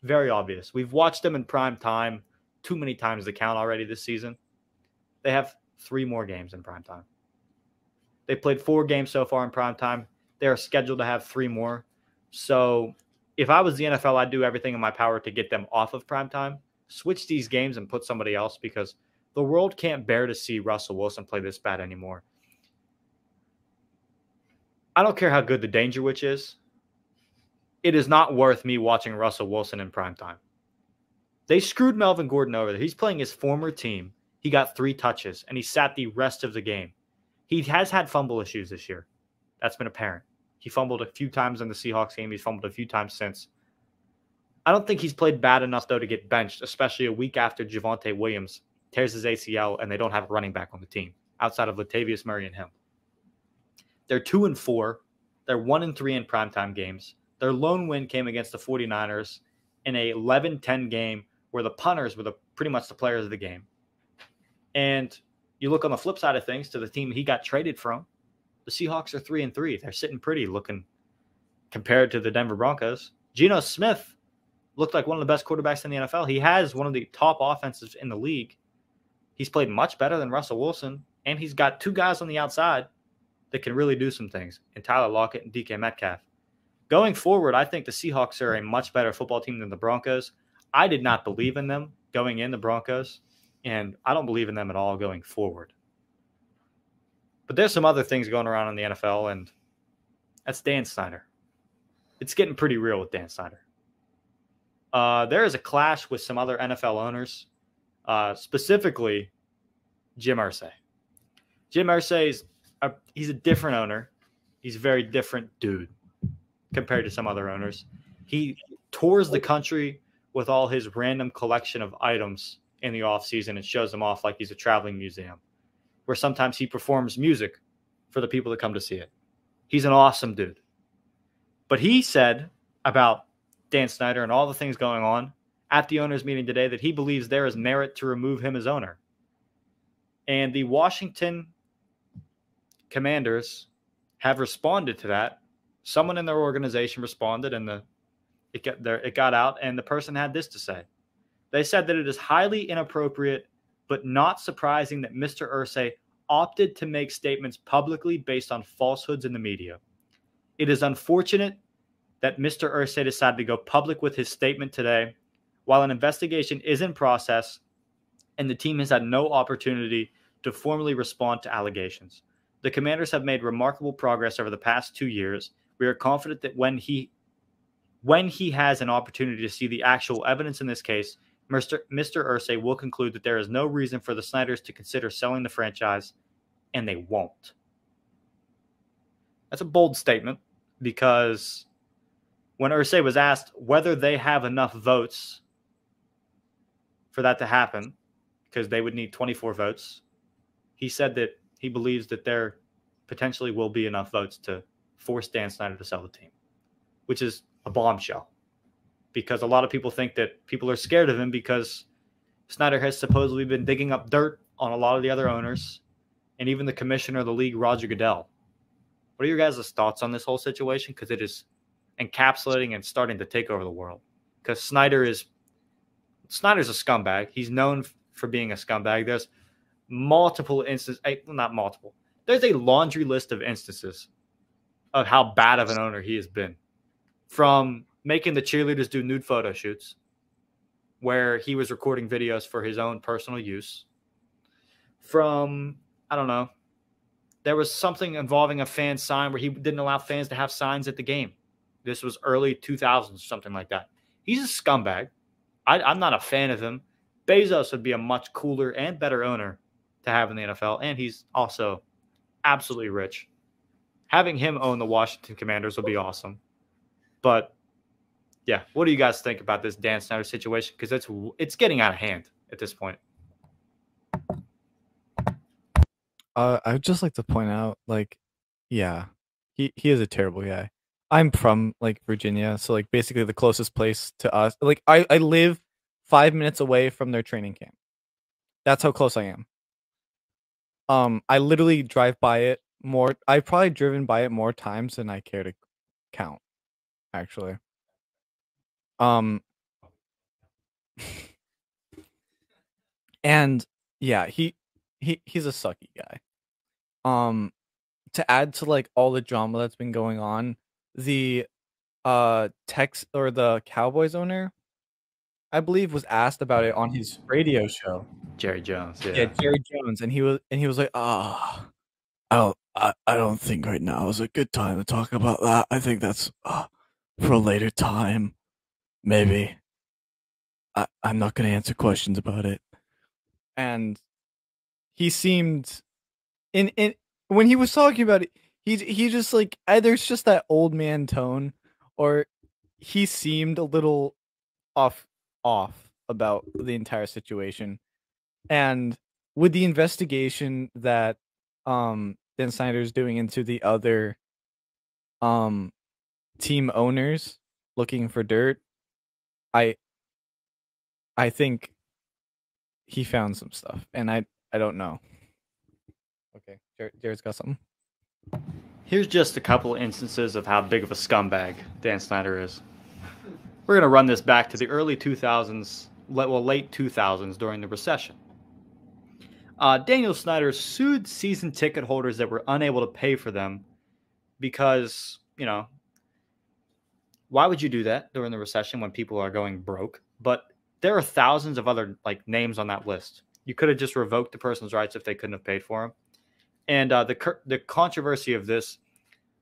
Very obvious. We've watched them in prime time too many times to count already this season. They have 3 more games in prime time. They played 4 games so far in prime time. They are scheduled to have 3 more. So if I was the NFL, I'd do everything in my power to get them off of prime time, switch these games and put somebody else, because the world can't bear to see Russell Wilson play this bad anymore. I don't care how good the Danger Witch is. It is not worth me watching Russell Wilson in prime time. They screwed Melvin Gordon over there. He's playing his former team. He got 3 touches, and he sat the rest of the game. He has had fumble issues this year. That's been apparent. He fumbled a few times in the Seahawks game. He's fumbled a few times since. I don't think he's played bad enough, though, to get benched, especially a week after Javonte Williams tears his ACL and they don't have a running back on the team outside of Latavius Murray and him. They're 2-4. They're 1-3 in primetime games. Their lone win came against the 49ers in a 11-10 game where the punters were pretty much the players of the game. And you look on the flip side of things to the team he got traded from. The Seahawks are 3-3. They're sitting pretty looking compared to the Denver Broncos. Geno Smith looked like one of the best quarterbacks in the NFL. He has one of the top offenses in the league. He's played much better than Russell Wilson, and he's got 2 guys on the outside that can really do some things, in Tyler Lockett and DK Metcalf. Going forward, I think the Seahawks are a much better football team than the Broncos. I did not believe in them going in, the Broncos, and I don't believe in them at all going forward. But there's some other things going around in the NFL, and that's Dan Snyder. It's getting pretty real with Dan Snyder. There is a clash with some other NFL owners, specifically Jim Irsay. Jim Irsay he's a different owner. He's a very different dude compared to some other owners. He tours the country with all his random collection of items in the offseason and shows them off like he's a traveling museum, where sometimes he performs music for the people that come to see it. He's an awesome dude. But he said about Dan Snyder and all the things going on at the owners' meeting today that he believes there is merit to remove him as owner. And the Washington Commanders have responded to that. Someone in their organization responded, and it got out, and the person had this to say. They said that it is highly inappropriate, but not surprising that Mr. Irsay opted to make statements publicly based on falsehoods in the media. It is unfortunate that Mr. Irsay decided to go public with his statement today while an investigation is in process and the team has had no opportunity to formally respond to allegations. The Commanders have made remarkable progress over the past 2 years. We are confident that when he has an opportunity to see the actual evidence in this case, Mr. Irsay will conclude that there is no reason for the Snyders to consider selling the franchise, and they won't. That's a bold statement because when Irsay was asked whether they have enough votes for that to happen, because they would need 24 votes, he said that he believes that there potentially will be enough votes to force Dan Snyder to sell the team, which is a bombshell because a lot of people think that people are scared of him because Snyder has supposedly been digging up dirt on a lot of the other owners and even the commissioner of the league, Roger Goodell. What are your guys' thoughts on this whole situation? Because it is encapsulating and starting to take over the world. Because Snyder's a scumbag. He's known for being a scumbag. There's multiple instances, not multiple. There's a laundry list of instances of how bad of an owner he has been. From making the cheerleaders do nude photo shoots, where he was recording videos for his own personal use. From, I don't know, there was something involving a fan sign where he didn't allow fans to have signs at the game. This was early 2000s, something like that. He's a scumbag. I'm not a fan of him. Bezos would be a much cooler and better owner to have in the NFL, and he's also absolutely rich. Having him own the Washington Commanders would be awesome. But, yeah, what do you guys think about this Dan Snyder situation? Because it's getting out of hand at this point.
I'd just like to point out, yeah, he is a terrible guy. I'm from, Virginia, so, basically the closest place to us. I live 5 minutes away from their training camp. That's how close I am. I literally drive by it more. I've probably driven by it more times than I care to count, actually. And yeah, he's a sucky guy. To add to all the drama that's been going on, the the Cowboys owner, I believe, was asked about it on his radio show.
Jerry Jones,
yeah, Jerry Jones, and he was like, I don't think right now is a good time to talk about that. I think that's for a later time, maybe. I'm not going to answer questions about it. And he seemed in when he was talking about it, he just either it's just that old man tone, or he seemed a little off about the entire situation. And with the investigation that Dan Snyder's doing into the other team owners looking for dirt, I think he found some stuff, and I don't know. Okay, Jared's got something.
Here's just a couple instances of how big of a scumbag Dan Snyder is. We're going to run this back to the early 2000s, late 2000s during the recession. Daniel Snyder sued season ticket holders that were unable to pay for them because, why would you do that during the recession when people are going broke? But there are thousands of other names on that list. You could have just revoked the person's rights if they couldn't have paid for them. And the controversy of this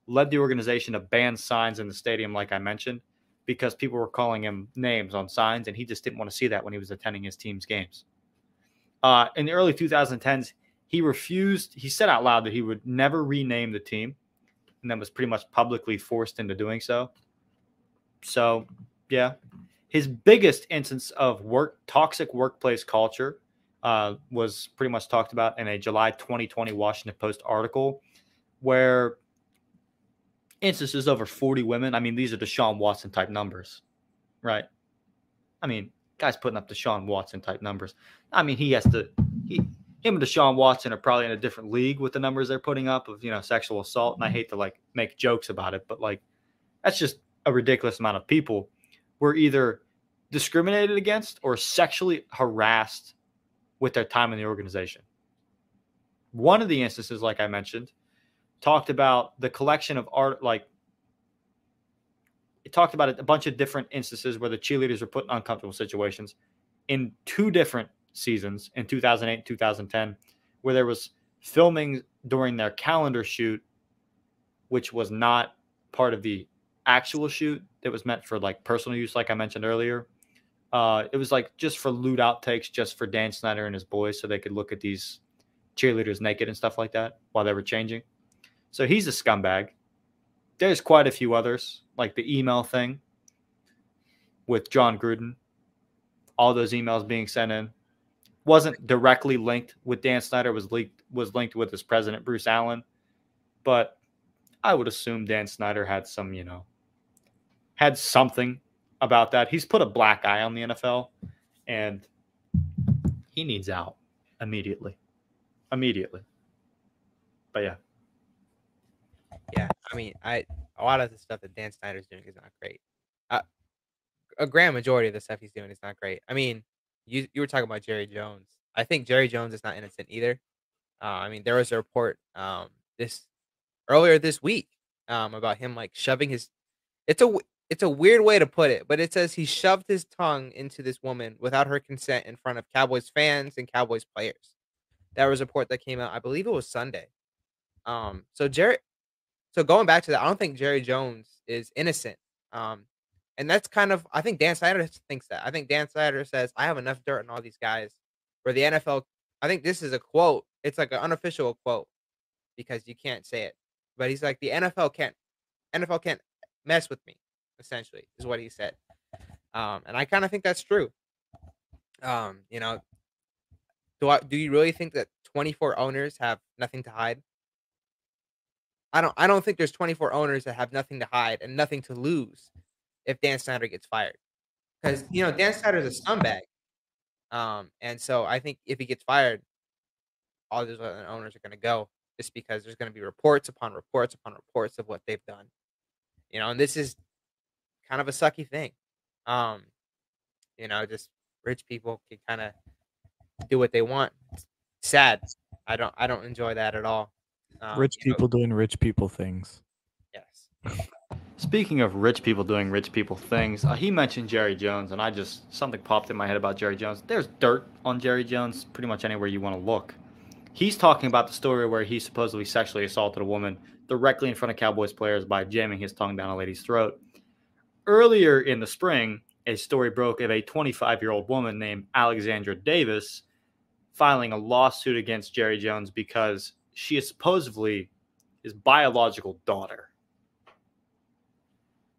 led the organization to ban signs in the stadium, like I mentioned, because people were calling him names on signs, and he just didn't want to see that when he was attending his team's games. In the early 2010s, he said out loud that he would never rename the team, and then was pretty much publicly forced into doing so. So, yeah. His biggest instance of toxic workplace culture was pretty much talked about in a July 2020 Washington Post article, where instances over 40 women. I mean, these are Deshaun Watson type numbers, right? I mean, guys putting up Deshaun Watson type numbers. I mean, him and Deshaun Watson are probably in a different league with the numbers they're putting up of, sexual assault. And I hate to like make jokes about it, but like, that's just a ridiculous amount of people were either discriminated against or sexually harassed with their time in the organization. One of the instances, like I mentioned, talked about the collection of art, like it talked about a bunch of different instances where the cheerleaders were put in uncomfortable situations in 2 different seasons, in 2008 and 2010, where there was filming during their calendar shoot, which was not part of the actual shoot. It was meant for like personal use, like I mentioned earlier. It was like just for lewd outtakes, just for Dan Snyder and his boys, so they could look at these cheerleaders naked and stuff like that while they were changing. So he's a scumbag. There's quite a few others, like the email thing with John Gruden. All those emails being sent in wasn't directly linked with Dan Snyder. Was linked with his president Bruce Allen, but I would assume Dan Snyder had had something about that. He's put a black eye on the NFL, and he needs out immediately. But yeah.
Yeah, I mean, a lot of the stuff that Dan Snyder's doing is not great. A grand majority of the stuff he's doing is not great. I mean, you were talking about Jerry Jones. I think Jerry Jones is not innocent either. I mean, there was a report earlier this week about him like shoving his. It's a weird way to put it, but it says he shoved his tongue into this woman without her consent in front of Cowboys fans and Cowboys players. That was a report that came out. I believe it was Sunday. So going back to that, I don't think Jerry Jones is innocent. And that's kind of, I think Dan Snyder thinks that. I think Dan Snyder says, I have enough dirt on all these guys where the NFL, I think this is a quote. It's like an unofficial quote because you can't say it. But he's like, the NFL can't mess with me, essentially, is what he said. And I kind of think that's true. Do you really think that 24 owners have nothing to hide? I don't think there's 24 owners that have nothing to hide and nothing to lose if Dan Snyder gets fired. Because, Dan Snyder's a scumbag. And so I think if he gets fired, all those other owners are going to go just because there's going to be reports upon reports upon reports of what they've done. And this is kind of a sucky thing. Just rich people can kind of do what they want. It's sad. I don't enjoy that at all.
Rich people doing rich people things.
Yes.
Speaking of rich people doing rich people things, he mentioned Jerry Jones, and something popped in my head about Jerry Jones. There's dirt on Jerry Jones pretty much anywhere you want to look. He's talking about the story where he supposedly sexually assaulted a woman directly in front of Cowboys players by jamming his tongue down a lady's throat. Earlier in the spring, a story broke of a 25-year-old woman named Alexandra Davis filing a lawsuit against Jerry Jones because she is supposedly his biological daughter.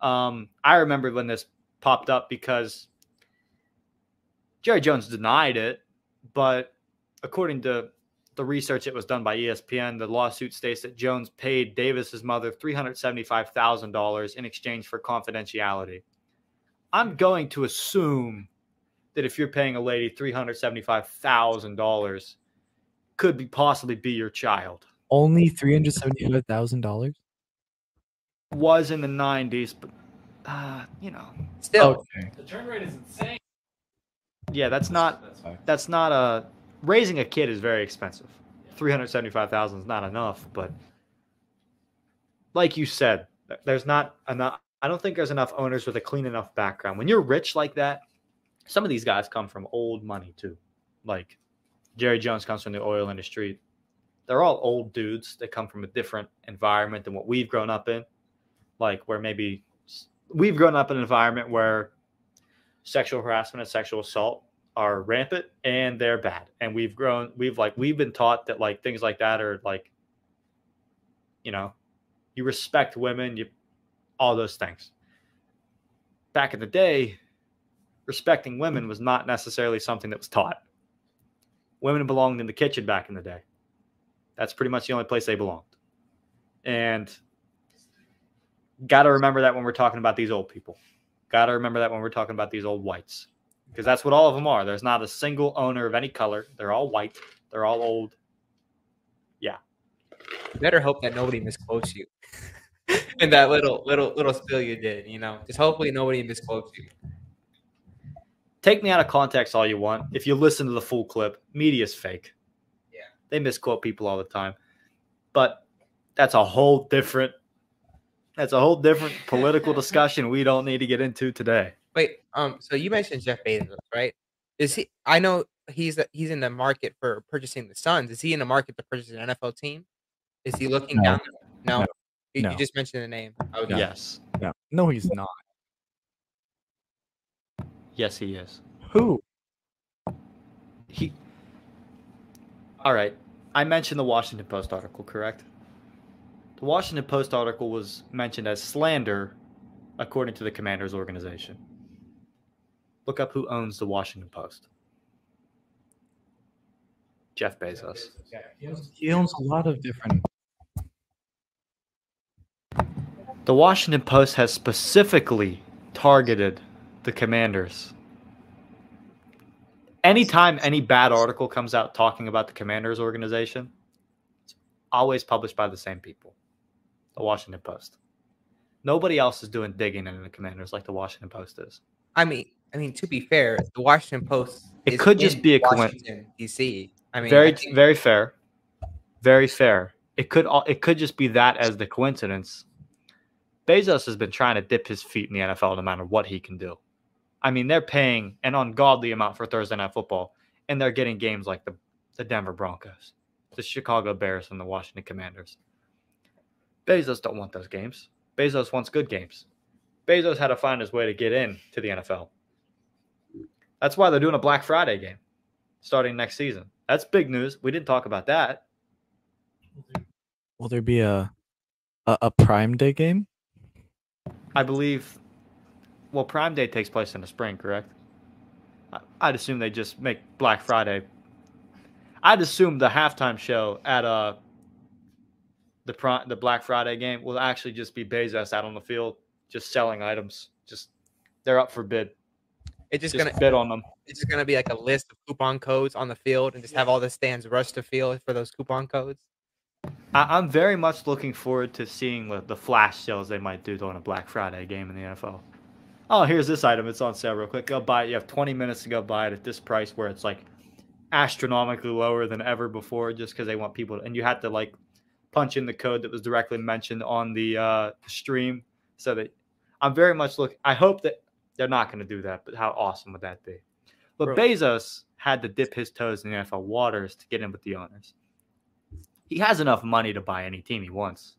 I remember when this popped up because Jerry Jones denied it, but according to the research that was done by ESPN, the lawsuit states that Jones paid Davis's mother $375,000 in exchange for confidentiality. I'm going to assume that if you're paying a lady $375,000, could possibly be your child.
Only $375,000?
Was in the 90s, but
Still,
okay.
The turn rate is insane.
Yeah, that's not raising a kid is very expensive. $375,000 is not enough, but like you said, there's not enough. I don't think there's enough owners with a clean enough background. When you're rich like that, some of these guys come from old money too. Like Jerry Jones comes from the oil industry. They're all old dudes that come from a different environment than what we've grown up in. Like where maybe we've grown up in an environment where sexual harassment and sexual assault are rampant and they're bad. And we've been taught that like things like that are like, you respect women, all those things. Back in the day, respecting women was not necessarily something that was taught. Women belonged in the kitchen back in the day. That's pretty much the only place they belonged. And Got to remember that when we're talking about these old people. Got to remember that when we're talking about these old whites. Because that's what all of them are. There's not a single owner of any color. They're all white. They're all old. Yeah.
You better hope that nobody misquotes you in that little spill you did. Just hopefully nobody misquotes you.
Take me out of context all you want. If you listen to the full clip, media's fake.
Yeah.
They misquote people all the time. But that's a whole different political discussion we don't need to get into today.
Wait, so you mentioned Jeff Bezos, right? Is he? I know he's in the market for purchasing the Suns. Is he in the market to purchase an NFL team? Is he looking down? No. You just mentioned the name.
Okay. Yes.
No, he's not.
Yes, he is.
Who?
All right. I mentioned the Washington Post article, correct? The Washington Post article was mentioned as slander, according to the Commanders organization. Look up who owns the Washington Post. Jeff Bezos.
He owns a lot of different.
The Washington Post has specifically targeted the Commanders. Anytime any bad article comes out talking about the Commanders organization, it's always published by the same people. The Washington Post. Nobody else is doing digging into the Commanders like the Washington Post is.
I mean, to be fair, the Washington Post.
It could just be a coincidence.
DC. I mean,
very fair, very fair. It could just be that as the coincidence. Bezos has been trying to dip his feet in the NFL no matter what he can do. I mean, they're paying an ungodly amount for Thursday Night Football, and they're getting games like the Denver Broncos, the Chicago Bears, and the Washington Commanders. Bezos don't want those games. Bezos wants good games. Bezos had to find his way to get in to the NFL. That's why they're doing a Black Friday game starting next season. That's big news. We didn't talk about that.
Will there be a Prime Day game?
I believe. Well, Prime Day takes place in the spring, correct? I'd assume they just make Black Friday. I'd assume the halftime show at the Black Friday game will actually just be Bezos out on the field, just selling items. Just they're up for bid.
It's just gonna
bid on them.
It's just gonna be like a list of coupon codes on the field, and just have all the stands rush to field for those coupon codes.
I'm very much looking forward to seeing the flash sales they might do during a Black Friday game in the NFL. Oh, here's this item. It's on sale real quick. Go buy it. You have 20 minutes to go buy it at this price where it's like astronomically lower than ever before just because they want people to, and you have to like punch in the code that was directly mentioned on the stream. So that I'm very much I hope that they're not going to do that, but how awesome would that be? But Bezos had to dip his toes in the NFL waters to get in with the owners. He has enough money to buy any team he wants.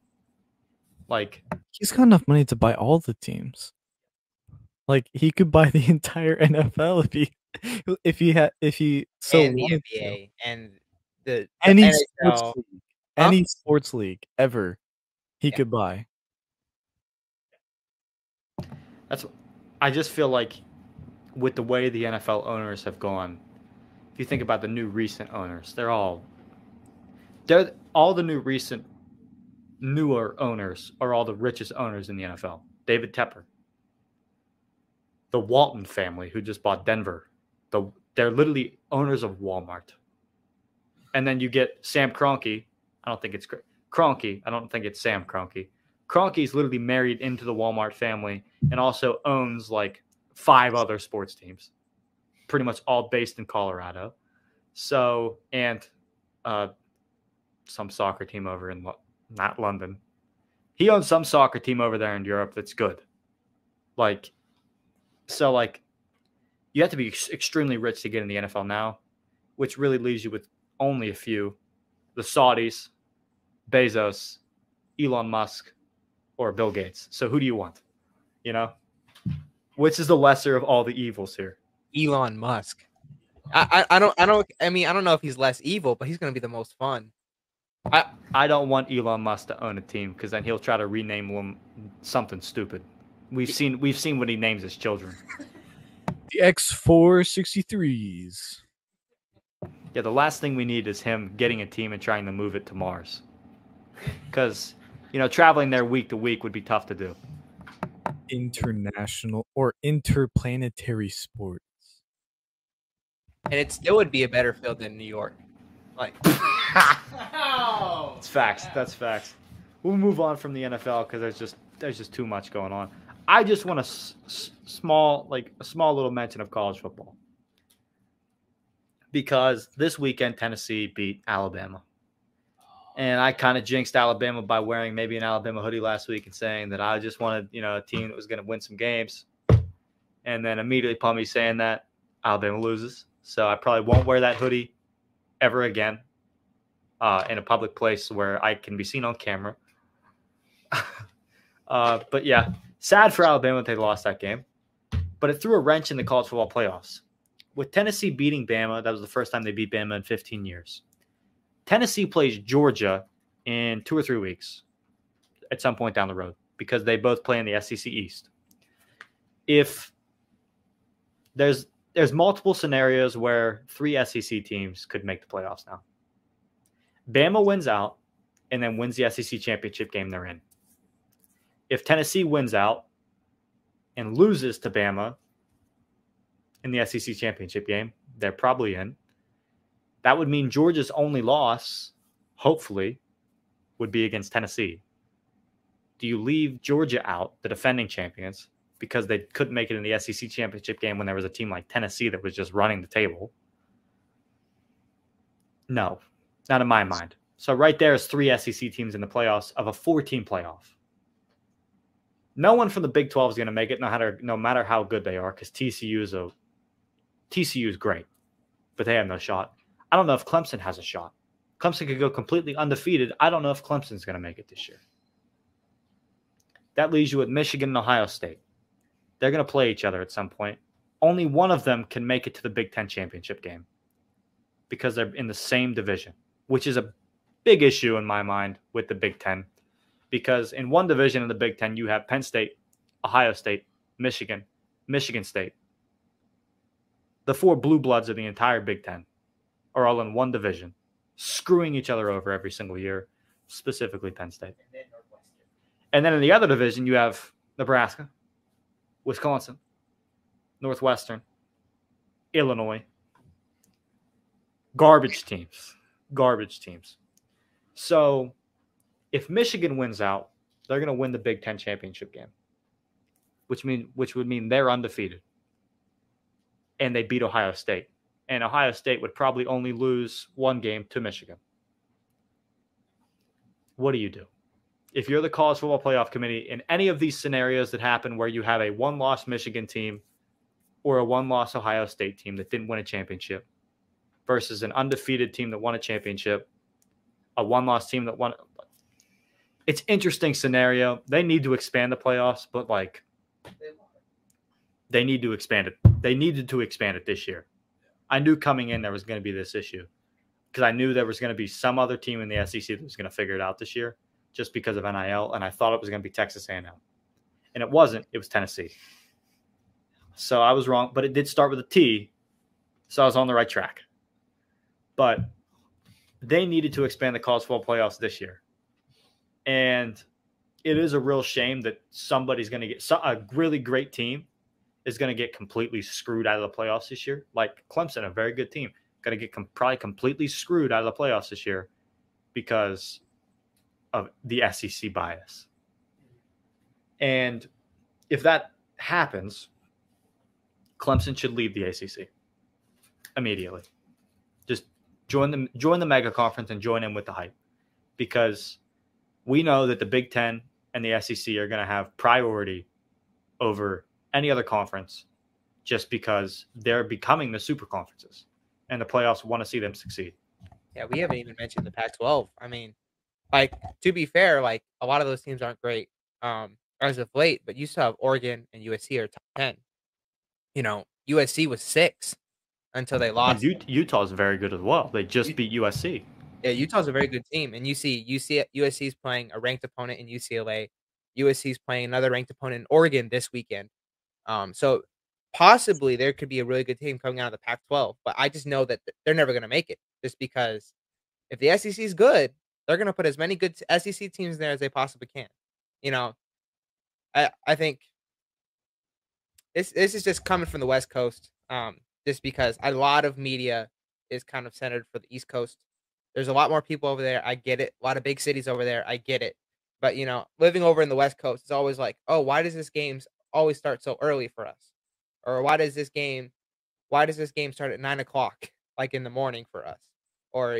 Like,
he's got enough money to buy all the teams. Like, he could buy the entire NFL if he so
and the
wanted
NBA
to.
and the
any
NHL.
sports league, any sports league ever, he could buy.
I just feel like with the way the NFL owners have gone, if you think about the new recent owners, they're all the newer owners are all the richest owners in the NFL. David Tepper, the Walton family who just bought Denver. They're literally owners of Walmart. And then you get Sam Kroenke. I don't think it's Kroenke. I don't think it's Sam Kroenke. Kroenke's literally married into the Walmart family and also owns like 5 other sports teams, pretty much all based in Colorado. So, and some soccer team over in not London. He owns some soccer team over there in Europe that's good. You have to be extremely rich to get in the NFL now, which really leaves you with only a few: the Saudis, Bezos, Elon Musk, or Bill Gates. So who do you want? Which is the lesser of all the evils here?
Elon Musk. I don't know if he's less evil, but he's going to be the most fun.
I don't want Elon Musk to own a team because then he'll try to rename them something stupid. We've seen what he names his children.
The X463s.
Yeah, the last thing we need is him getting a team and trying to move it to Mars. Because traveling there week to week would be tough to do.
International or interplanetary sports.
And it still would be a better field than New York. Like,
It's facts. That's facts. We'll move on from the NFL because there's just too much going on. I just want a small little mention of college football because this weekend Tennessee beat Alabama, and I kind of jinxed Alabama by wearing maybe an Alabama hoodie last week and saying that I just wanted a team that was going to win some games, and then immediately upon me saying that, Alabama loses. So I probably won't wear that hoodie ever again in a public place where I can be seen on camera. But yeah, sad for Alabama that they lost that game. But it threw a wrench in the college football playoffs. With Tennessee beating Bama, that was the first time they beat Bama in 15 years. Tennessee plays Georgia in 2 or 3 weeks at some point down the road because they both play in the SEC East. If there's multiple scenarios where 3 SEC teams could make the playoffs now. Bama wins out and then wins the SEC championship game they're in. If Tennessee wins out and loses to Bama in the SEC championship game, they're probably in. That would mean Georgia's only loss, hopefully, would be against Tennessee. Do you leave Georgia out, the defending champions, because they couldn't make it in the SEC championship game when there was a team like Tennessee that was just running the table? No, not in my mind. So right there is 3 SEC teams in the playoffs of a 4-team playoff. No one from the Big 12 is going to make it, no matter how good they are, because TCU is great, but they have no shot. I don't know if Clemson has a shot. Clemson could go completely undefeated. I don't know if Clemson's going to make it this year. That leaves you with Michigan and Ohio State. They're going to play each other at some point. Only one of them can make it to the Big Ten championship game because they're in the same division, which is a big issue in my mind with the Big Ten. Because in one division in the Big Ten, you have Penn State, Ohio State, Michigan, Michigan State. The 4 blue bloods of the entire Big Ten are all in one division, screwing each other over every single year, specifically Penn State. And then in the other division, you have Nebraska, Wisconsin, Northwestern, Illinois. Garbage teams. So if Michigan wins out, they're going to win the Big Ten championship game, which would mean they're undefeated. And they beat Ohio State. And Ohio State would probably only lose 1 game to Michigan. What do you do? If you're the college football playoff committee in any of these scenarios that happen where you have a 1-loss Michigan team or a 1-loss Ohio State team that didn't win a championship versus an undefeated team that won a championship, a 1-loss team that won. It's interesting scenario. They need to expand the playoffs, but they need to expand it. They needed to expand it this year. I knew coming in there was going to be this issue because I knew there was going to be some other team in the SEC that was going to figure it out this year just because of NIL, and I thought it was going to be Texas A&M. And it wasn't. It was Tennessee. So I was wrong, but it did start with a T, so I was on the right track. But they needed to expand the college football playoffs this year. And it is a real shame that somebody's going to get a really great team is going to get completely screwed out of the playoffs this year. Like Clemson, a very good team, going to get probably completely screwed out of the playoffs this year because of the SEC bias. And if that happens, Clemson should leave the ACC immediately. Just join the mega conference and join in with the hype, because we know that the Big Ten and the SEC are going to have priority over any other conference just because they're becoming the super conferences and the playoffs want to see them succeed.
Yeah, we haven't even mentioned the Pac-12. I mean, like, to be fair, like, a lot of those teams aren't great as of late, but you still have Oregon and USC are top 10. USC was 6 until they lost.
And Utah's very good as well. They just beat USC.
Yeah, Utah's a very good team. And USC's playing a ranked opponent in UCLA. USC's playing another ranked opponent in Oregon this weekend. So possibly there could be a really good team coming out of the Pac-12, but I just know that they're never going to make it just because if the SEC is good, They're going to put as many good SEC teams there as they possibly can. You know, I think this is just coming from the West Coast, just because a lot of media is kind of centered for the East Coast. There's a lot more people over there. I get it. A lot of big cities over there. I get it. But living over in the West Coast, it's always like, oh, why does this game always start so early for us? Or why does this game start at 9 o'clock, like in the morning for us? Or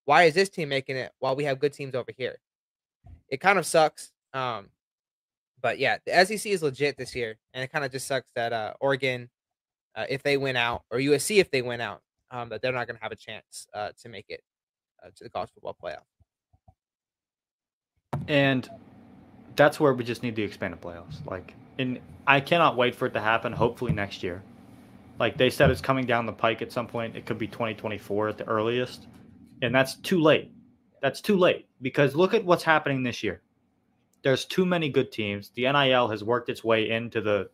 why is this team making it while we have good teams over here? It kind of sucks. But yeah, the SEC is legit this year, and it kind of just sucks that Oregon, if they win out, or USC if they win out, that they're not going to have a chance to make it to the college football playoff.
And that's where we just need the expanded playoffs. And I cannot wait for it to happen. Hopefully next year. Like they said, it's coming down the pike at some point. It could be 2024 at the earliest, and that's too late. That's too late because look at what's happening this year. There's too many good teams. The NIL has worked its way into the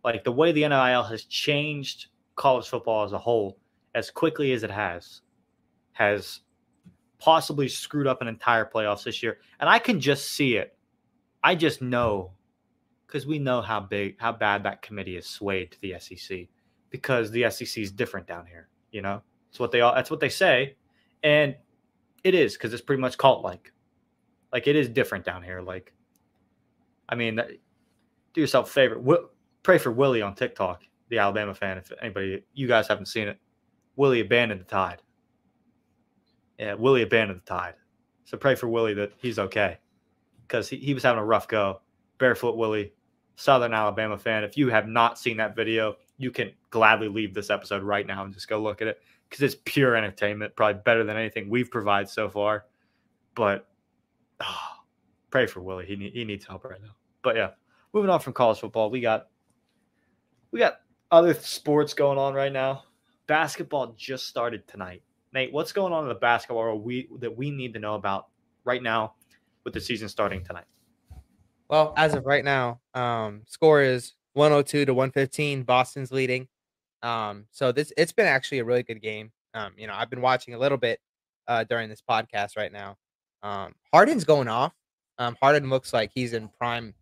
way the NIL has changed college football as a whole as quickly as it has possibly screwed up an entire playoffs this year. And I can just see it. I just know because we know how bad that committee is swayed to the SEC because the SEC is different down here. That's what they say. And it is because it's pretty much cult-like. Like, it is different down here. Like, I mean, do yourself a favor. Pray for Willie on TikTok, the Alabama fan. If you guys haven't seen it, Willie abandoned the tide. Yeah, Willie abandoned the tide. So pray for Willie that he's okay because he was having a rough go. Barefoot Willie, Southern Alabama fan. If you have not seen that video, you can gladly leave this episode right now and just go look at it because it's pure entertainment, probably better than anything we've provided so far. But pray for Willie. He needs help right now. But yeah, moving on from college football, we got other sports going on right now. Basketball just started tonight. Nate, what's going on in the basketball that we need to know about right now with the season starting tonight?
Well, as of right now, score is 102-115. Boston's leading. So it's been actually a really good game. I've been watching a little bit during this podcast right now. Harden's going off. Harden looks like he's in prime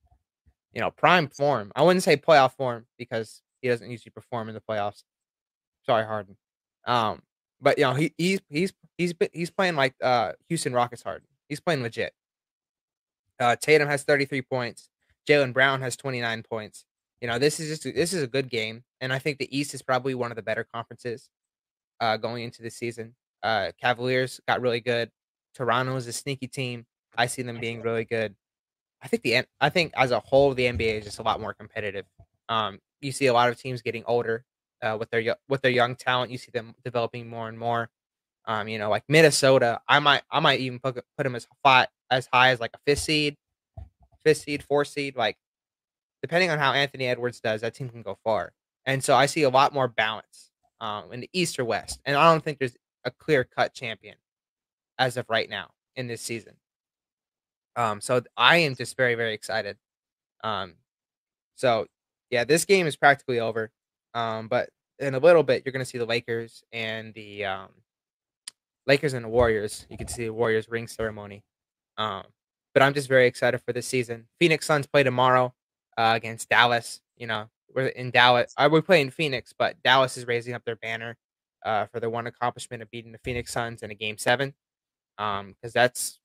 form. I wouldn't say playoff form because he doesn't usually perform in the playoffs. Sorry, Harden. But he's playing like Houston Rockets Harden. He's playing legit. Tatum has 33 points. Jaylen Brown has 29 points. This is a good game, and I think the East is probably one of the better conferences going into the season. Cavaliers got really good. Toronto is a sneaky team. I see them being really good. I think as a whole the NBA is just a lot more competitive. You see a lot of teams getting older with their young talent. You see them developing more and more. Like Minnesota, I might even put them as high as like a fifth seed, fourth seed. Like depending on how Anthony Edwards does, that team can go far. And so I see a lot more balance in the East or West. And I don't think there's a clear-cut champion as of right now in this season. So I am just very, very excited. So yeah, this game is practically over. But in a little bit, you're going to see the Lakers and the Warriors. You can see the Warriors ring ceremony. But I'm just very excited for this season. Phoenix Suns play tomorrow against Dallas. We're in Dallas. We're playing Phoenix, but Dallas is raising up their banner for their one accomplishment of beating the Phoenix Suns in a Game 7. Because that's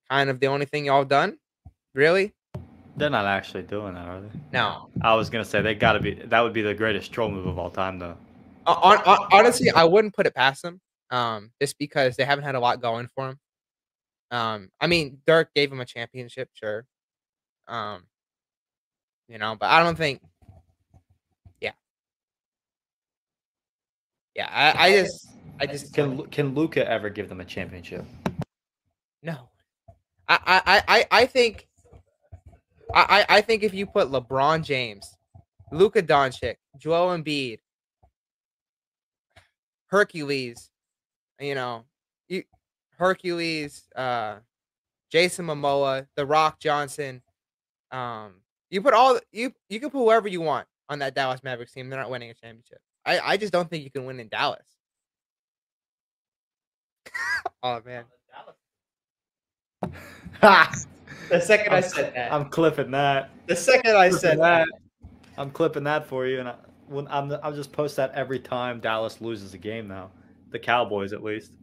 kind of the only thing y'all done, really.
They're not actually doing that, are they?
No.
I was gonna say that would be the greatest troll move of all time, though.
Honestly, I wouldn't put it past them. Just because they haven't had a lot going for them. I mean, Dirk gave him a championship, sure. But I don't think. Yeah. I just
Can Luka ever give them a championship?
No. I think if you put LeBron James, Luka Doncic, Joel Embiid, Hercules, Jason Momoa, The Rock Johnson, you can put whoever you want on that Dallas Mavericks team. They're not winning a championship. I just don't think you can win in Dallas. Oh man. The second I said that.
I'm clipping that.
The second I said that.
I'm clipping that for you, and I'll just post that every time Dallas loses a game now. The Cowboys, at least,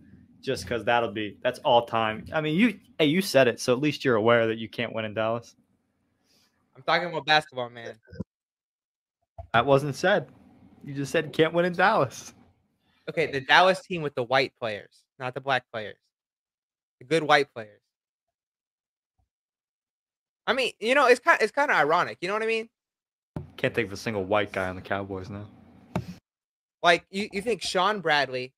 just because that's all time. I mean, you said it, so at least you're aware that you can't win in Dallas.
I'm talking about basketball, man.
That wasn't said. You just said can't win in Dallas.
Okay, the Dallas team with the white players, not the black players. The good white players. I mean, it's kind of ironic. You know what I mean?
Can't think of a single white guy on the Cowboys now.
Like you think Sean Bradley,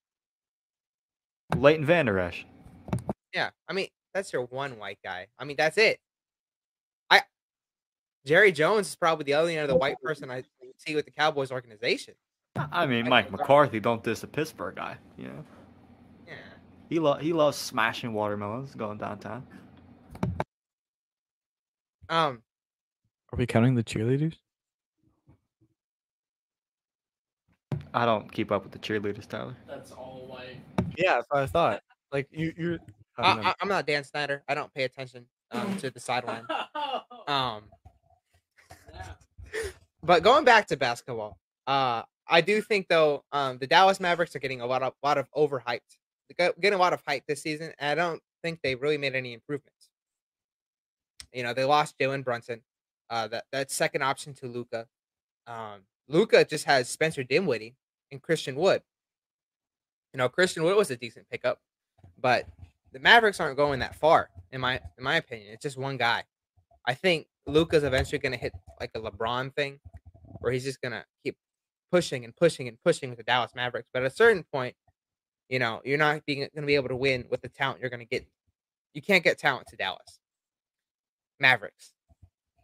Leighton Vander Esch.
Yeah, I mean that's your one white guy. I mean that's it. Jerry Jones is probably the only other white person I see with the Cowboys organization.
I mean, Mike McCarthy, don't diss the Pittsburgh guy.
Yeah.
He loves smashing watermelons going downtown.
Are we counting the cheerleaders?
I don't keep up with the cheerleaders, Tyler.
That's all white.
Yeah, that's what I thought. Like you're.
I'm not Dan Snyder. I don't pay attention to the sideline. But going back to basketball, I do think though the Dallas Mavericks are getting a lot of overhyped. They're getting a lot of hype this season, and I don't think they really made any improvements. They lost Jalen Brunson, that second option to Luka. Luka just has Spencer Dinwiddie and Christian Wood. Christian Wood was a decent pickup, but the Mavericks aren't going that far in my opinion. It's just one guy. I think Luka's eventually going to hit like a LeBron thing, where he's just going to keep pushing and pushing and pushing with the Dallas Mavericks. But at a certain point, you're not going to be able to win with the talent you're going to get. You can't get talent to Dallas Mavericks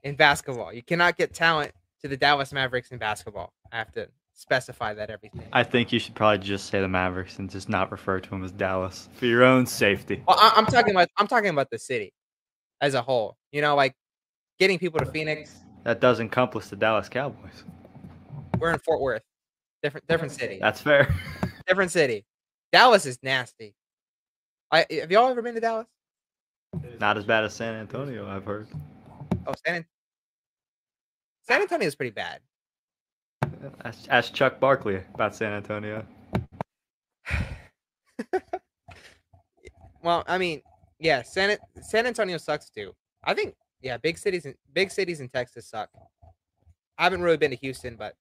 in basketball. You cannot get talent to the Dallas Mavericks in basketball. I have to specify that everything.
I think you should probably just say the Mavericks and just not refer to them as Dallas for your own safety.
Well, I'm talking about the city as a whole. Like getting people to Phoenix.
That does encompass the Dallas Cowboys.
We're in Fort Worth, different city.
That's fair.
Different city. Dallas is nasty. Have y'all ever been to Dallas?
Not as bad as San Antonio, I've heard.
Oh, San Antonio is pretty bad.
Ask Chuck Barkley about San Antonio.
Well, I mean, yeah, San Antonio sucks too. I think, yeah, big cities in Texas suck. I haven't really been to Houston, but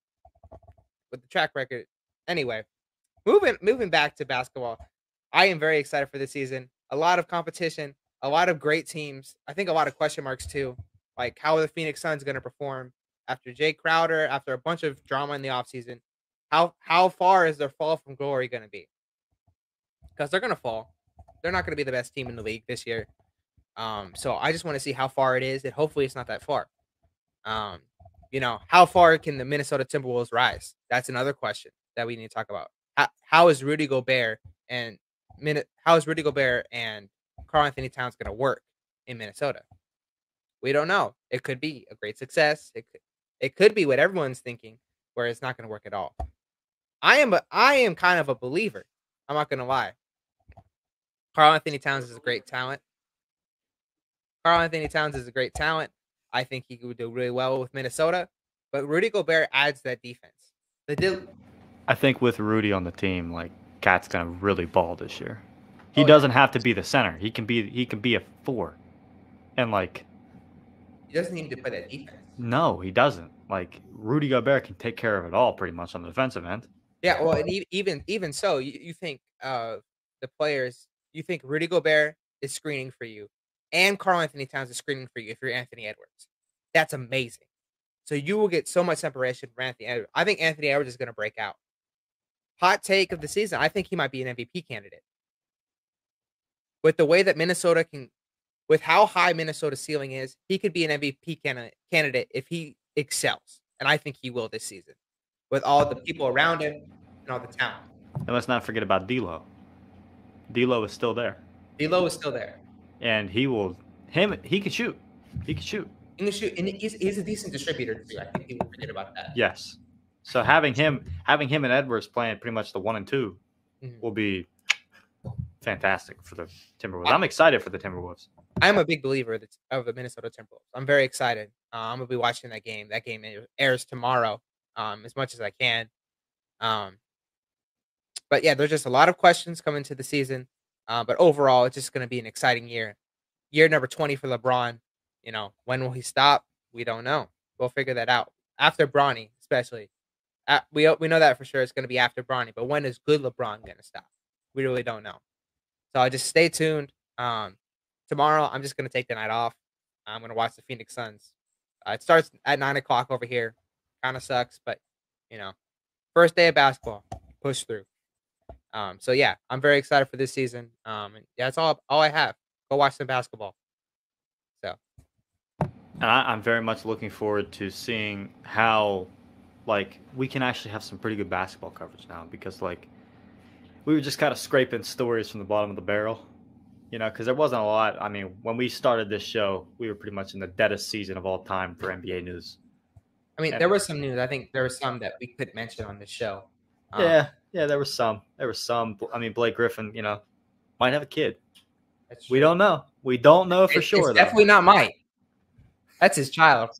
with the track record, anyway. Moving back to basketball, I am very excited for this season. A lot of competition, a lot of great teams. I think a lot of question marks too. Like, how are the Phoenix Suns going to perform after Jay Crowder, after a bunch of drama in the offseason? How far is their fall from glory going to be? Because they're going to fall. They're not going to be the best team in the league this year. So I just want to see how far it is, and hopefully it's not that far. How far can the Minnesota Timberwolves rise? That's another question that we need to talk about. How is Rudy Gobert and Karl Anthony Towns going to work in Minnesota? We don't know. It could be a great success. It could be what everyone's thinking, where it's not going to work at all. I am kind of a believer. I'm not going to lie. Karl Anthony Towns is a great talent. I think he would do really well with Minnesota, but Rudy Gobert adds that defense.
I think with Rudy on the team, like, Cat's gonna really ball this year. He doesn't have to be the center. He can be a 4, and like,
he doesn't need to play that defense.
No, he doesn't. Like, Rudy Gobert can take care of it all pretty much on the defensive end.
Yeah, well, and even so, you think of the players. You think Rudy Gobert is screening for you, and Karl Anthony Towns is screening for you if you're Anthony Edwards. That's amazing. So you will get so much separation from Anthony Edwards. I think Anthony Edwards is going to break out. Hot take of the season, I think he might be an MVP candidate. With the way that Minnesota with how high Minnesota's ceiling is, he could be an MVP candidate if he excels. And I think he will this season. With all the people around him and all the talent.
And let's not forget about D'Lo. D'Lo is still there.
And
he can shoot. He can shoot.
And he's a decent distributor too. I think people forget about that.
Yes. So having him and Edwards playing pretty much the 1 and 2 will be fantastic for the Timberwolves. I'm excited for the Timberwolves.
I'm a big believer of the Minnesota Timberwolves. I'm very excited. I'm gonna be watching that game. That game airs tomorrow, as much as I can. But yeah, there's just a lot of questions coming to the season. But overall, it's just gonna be an exciting year. Year number 20 for LeBron. You know, when will he stop? We don't know. We'll figure that out after Bronny, especially. We know that for sure. It's gonna be after Bronny. But when is good LeBron gonna stop? We really don't know. So I just stay tuned. Tomorrow, I'm just going to take the night off. I'm going to watch the Phoenix Suns. It starts at 9 o'clock over here. Kind of sucks, but, you know, first day of basketball. Push through. So, yeah, I'm very excited for this season. And yeah, that's all I have. Go watch some basketball. So.
And I'm very much looking forward to seeing how, like, we can actually have some pretty good basketball coverage now because, like, we were just kind of scraping stories from the bottom of the barrel. You know, because there wasn't a lot. I mean, when we started this show, we were pretty much in the deadest season of all time for NBA news.
I mean, there was some news. I think there was some that we could mention on this show.
Yeah, there was some. I mean, Blake Griffin, you know, might have a kid. We don't know. We don't know for sure.
It's definitely not Mike. That's his child.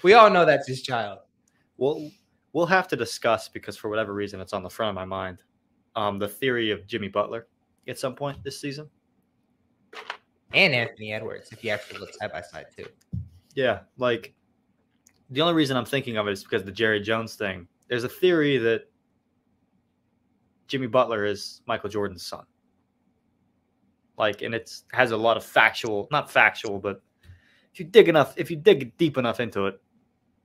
We all know that's his child.
We'll have to discuss because for whatever reason, it's on the front of my mind. The theory of Jimmy Butler at some point this season.
And Anthony Edwards, if you actually look side by side too.
Yeah, like the only reason I'm thinking of it is because of the Jerry Jones thing. There's a theory that Jimmy Butler is Michael Jordan's son. Like, and it has a lot of not factual, but if you dig deep enough into it,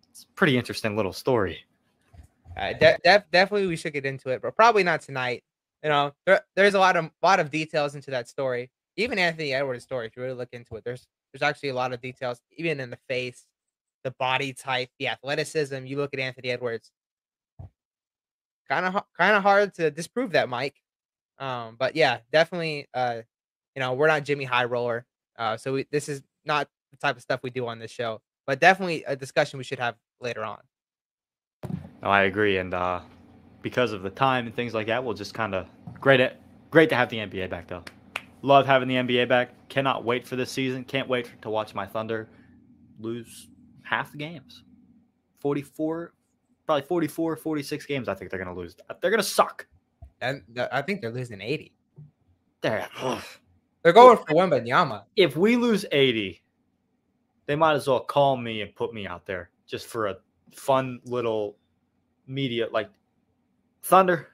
it's a pretty interesting little story.
Definitely we should get into it, but probably not tonight. You know, there's a lot of details into that story. Even Anthony Edwards' story, if you really look into it, there's actually a lot of details, even in the face, the body type, the athleticism. You look at Anthony Edwards, kind of hard to disprove that, Mike. But yeah, definitely. You know, we're not Jimmy High Roller, so this is not the type of stuff we do on this show. But definitely a discussion we should have later on.
No, I agree, and because of the time and things like that, we'll just kind of great to have the NBA back though. Love having the NBA back. Cannot wait for this season. Can't wait to watch my Thunder lose half the games. 44, 46 games I think they're going to lose. They're going to suck.
And I think they're losing 80.
They're
going for Wembanyama.
If we lose 80, they might as well call me and put me out there just for a fun little media. Like, Thunder,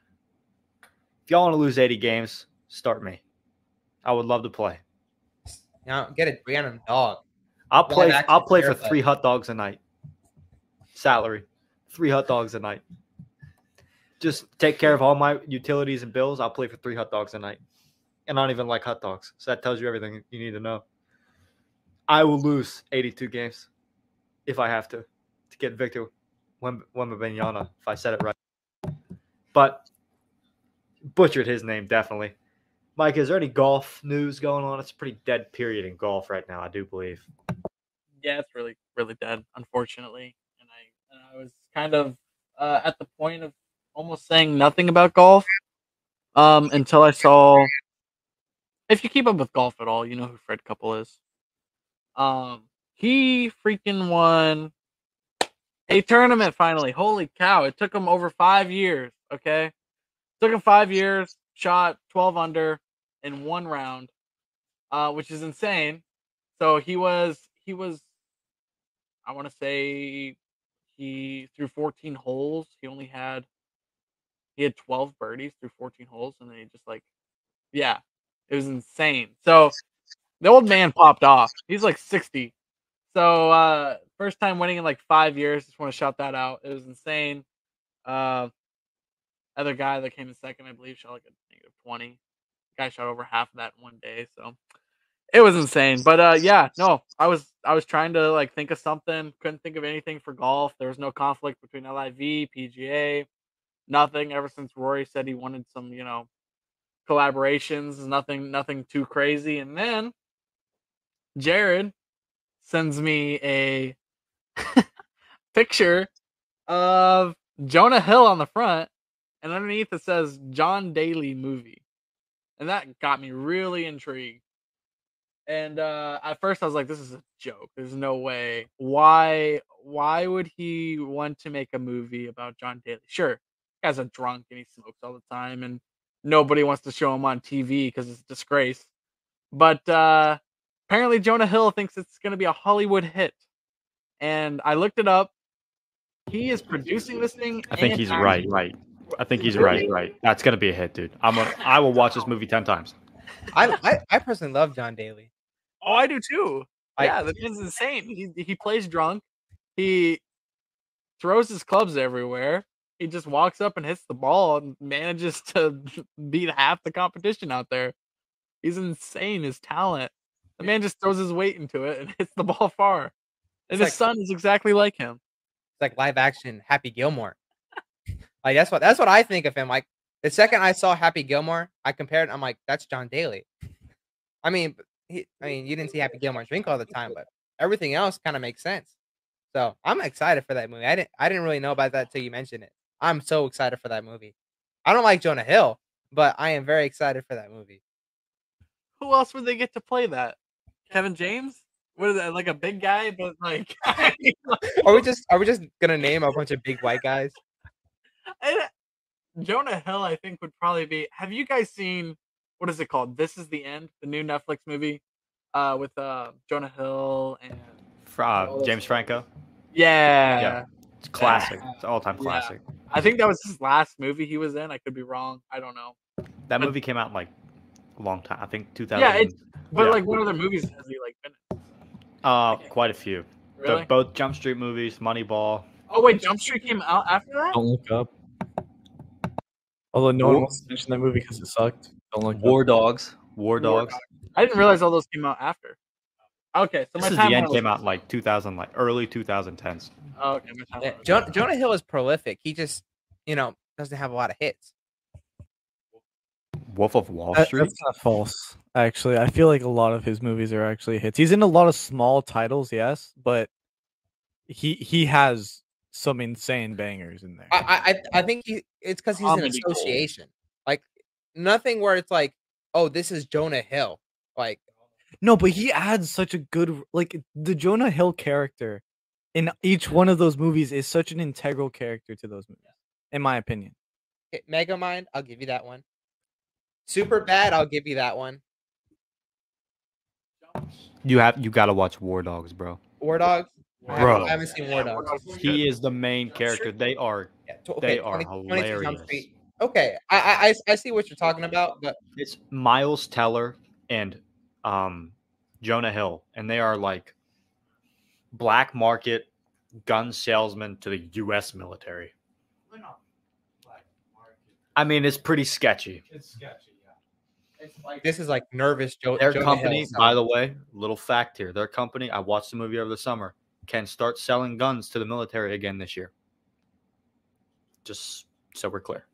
if y'all want to lose 80 games, start me. I would love to play.
Now get a random dog.
I'll play for 3 hot dogs a night. Salary. 3 hot dogs a night. Just take care of all my utilities and bills. I'll play for 3 hot dogs a night. And I don't even like hot dogs. So that tells you everything you need to know. I will lose 82 games if I have to get Victor Wembanyama, if I said it right. But butchered his name, definitely. Mike, is there any golf news going on? It's a pretty dead period in golf right now, I do believe.
Yeah, it's really, really dead, unfortunately. And I was kind of at the point of almost saying nothing about golf until I saw. If you keep up with golf at all, you know who Fred Couple is. He freaking won a tournament finally. Holy cow! It took him over 5 years. Okay, took him 5 years. Shot 12 under in 1 round, which is insane. So he was. I want to say he through 14 holes. He had 12 birdies through 14 holes, and then he just it was insane. So the old man popped off. He's like 60. So first time winning in like 5 years. Just want to shout that out. It was insane. Other guy that came in second, I believe, shot like a -20. Guy shot over half of that in 1 day, so it was insane. But I was trying to like think of something, couldn't think of anything for golf. There was no conflict between LIV, PGA, nothing. Ever since Rory said he wanted some, collaborations, nothing too crazy. And then Jared sends me a picture of Jonah Hill on the front. And underneath it says John Daly movie. and that got me really intrigued. And at first I was like, this is a joke. There's no way. Why would he want to make a movie about John Daly? Sure, this guy's a drunk and he smokes all the time and nobody wants to show him on TV because it's a disgrace. But apparently Jonah Hill thinks it's going to be a Hollywood hit. And I looked it up. He is producing this thing.
I think he's right. I think he's right. That's gonna be a hit, dude. I will watch this movie 10 times.
I personally love John Daly.
Oh, I do too. Yeah, the man's insane. He plays drunk. He throws his clubs everywhere. He just walks up and hits the ball and manages to beat half the competition out there. He's insane. His talent. The man just throws his weight into it and hits the ball far. And his son is exactly like him.
It's like live action Happy Gilmore. Like that's what I think of him. Like the second I saw Happy Gilmore, I compared. I'm like, that's John Daly. I mean, you didn't see Happy Gilmore drink all the time, but everything else kind of makes sense. So I'm excited for that movie. I didn't really know about that till you mentioned it. I'm so excited for that movie. I don't like Jonah Hill, but I am very excited for that movie.
Who else would they get to play that? Kevin James? What is that? Like a big guy, but like
Are we just gonna name a bunch of big white guys?
Jonah Hill, I think, would probably be. Have you guys seen what is it called? This Is the End, the new Netflix movie, with Jonah Hill and
James Franco.
Yeah,
it's classic. It's an all-time classic.
I think that was his last movie he was in. I could be wrong. I don't know.
That movie came out in like a long time. I think 2000.
Yeah, but like what other movies has he like been in?
Quite a few.
Really?
Both Jump Street movies, Moneyball.
Oh wait, Jump Street came out after that?
Don't Look Up. Although no one wants to mention that movie because it sucked. Don't Look Up.
War Dogs.
I didn't realize all those came out after. Okay, so
This Is the End came out like 2000, like early 2010s.
Oh, okay.
Jonah Hill is prolific. He just, doesn't have a lot of hits.
Wolf of Wall Street.
That's not false. Actually, I feel like a lot of his movies are actually hits. He's in a lot of small titles, yes, but he has some insane bangers in there.
I think it's because he's an association. Like nothing where it's like, oh, this is Jonah Hill. Like
no, but he adds such a good the Jonah Hill character in each one of those movies is such an integral character to those movies, in my opinion.
Megamind, I'll give you that one. Super Bad, I'll give you that one.
You got to watch War Dogs, bro.
War Dogs?
Bro.
I haven't seen War Dogs.
He is the main character. They are hilarious.
Okay, I see what you're talking about, but
it's Miles Teller and Jonah Hill, and they are like black market gun salesmen to the U.S. military. I mean, it's pretty sketchy.
It's sketchy, yeah.
It's like this is like nervous Joe.
Their
Jonah
company,
Hill
by the way, little fact here. Their company, I watched the movie over the summer, can start selling guns to the military again this year. Just so we're clear.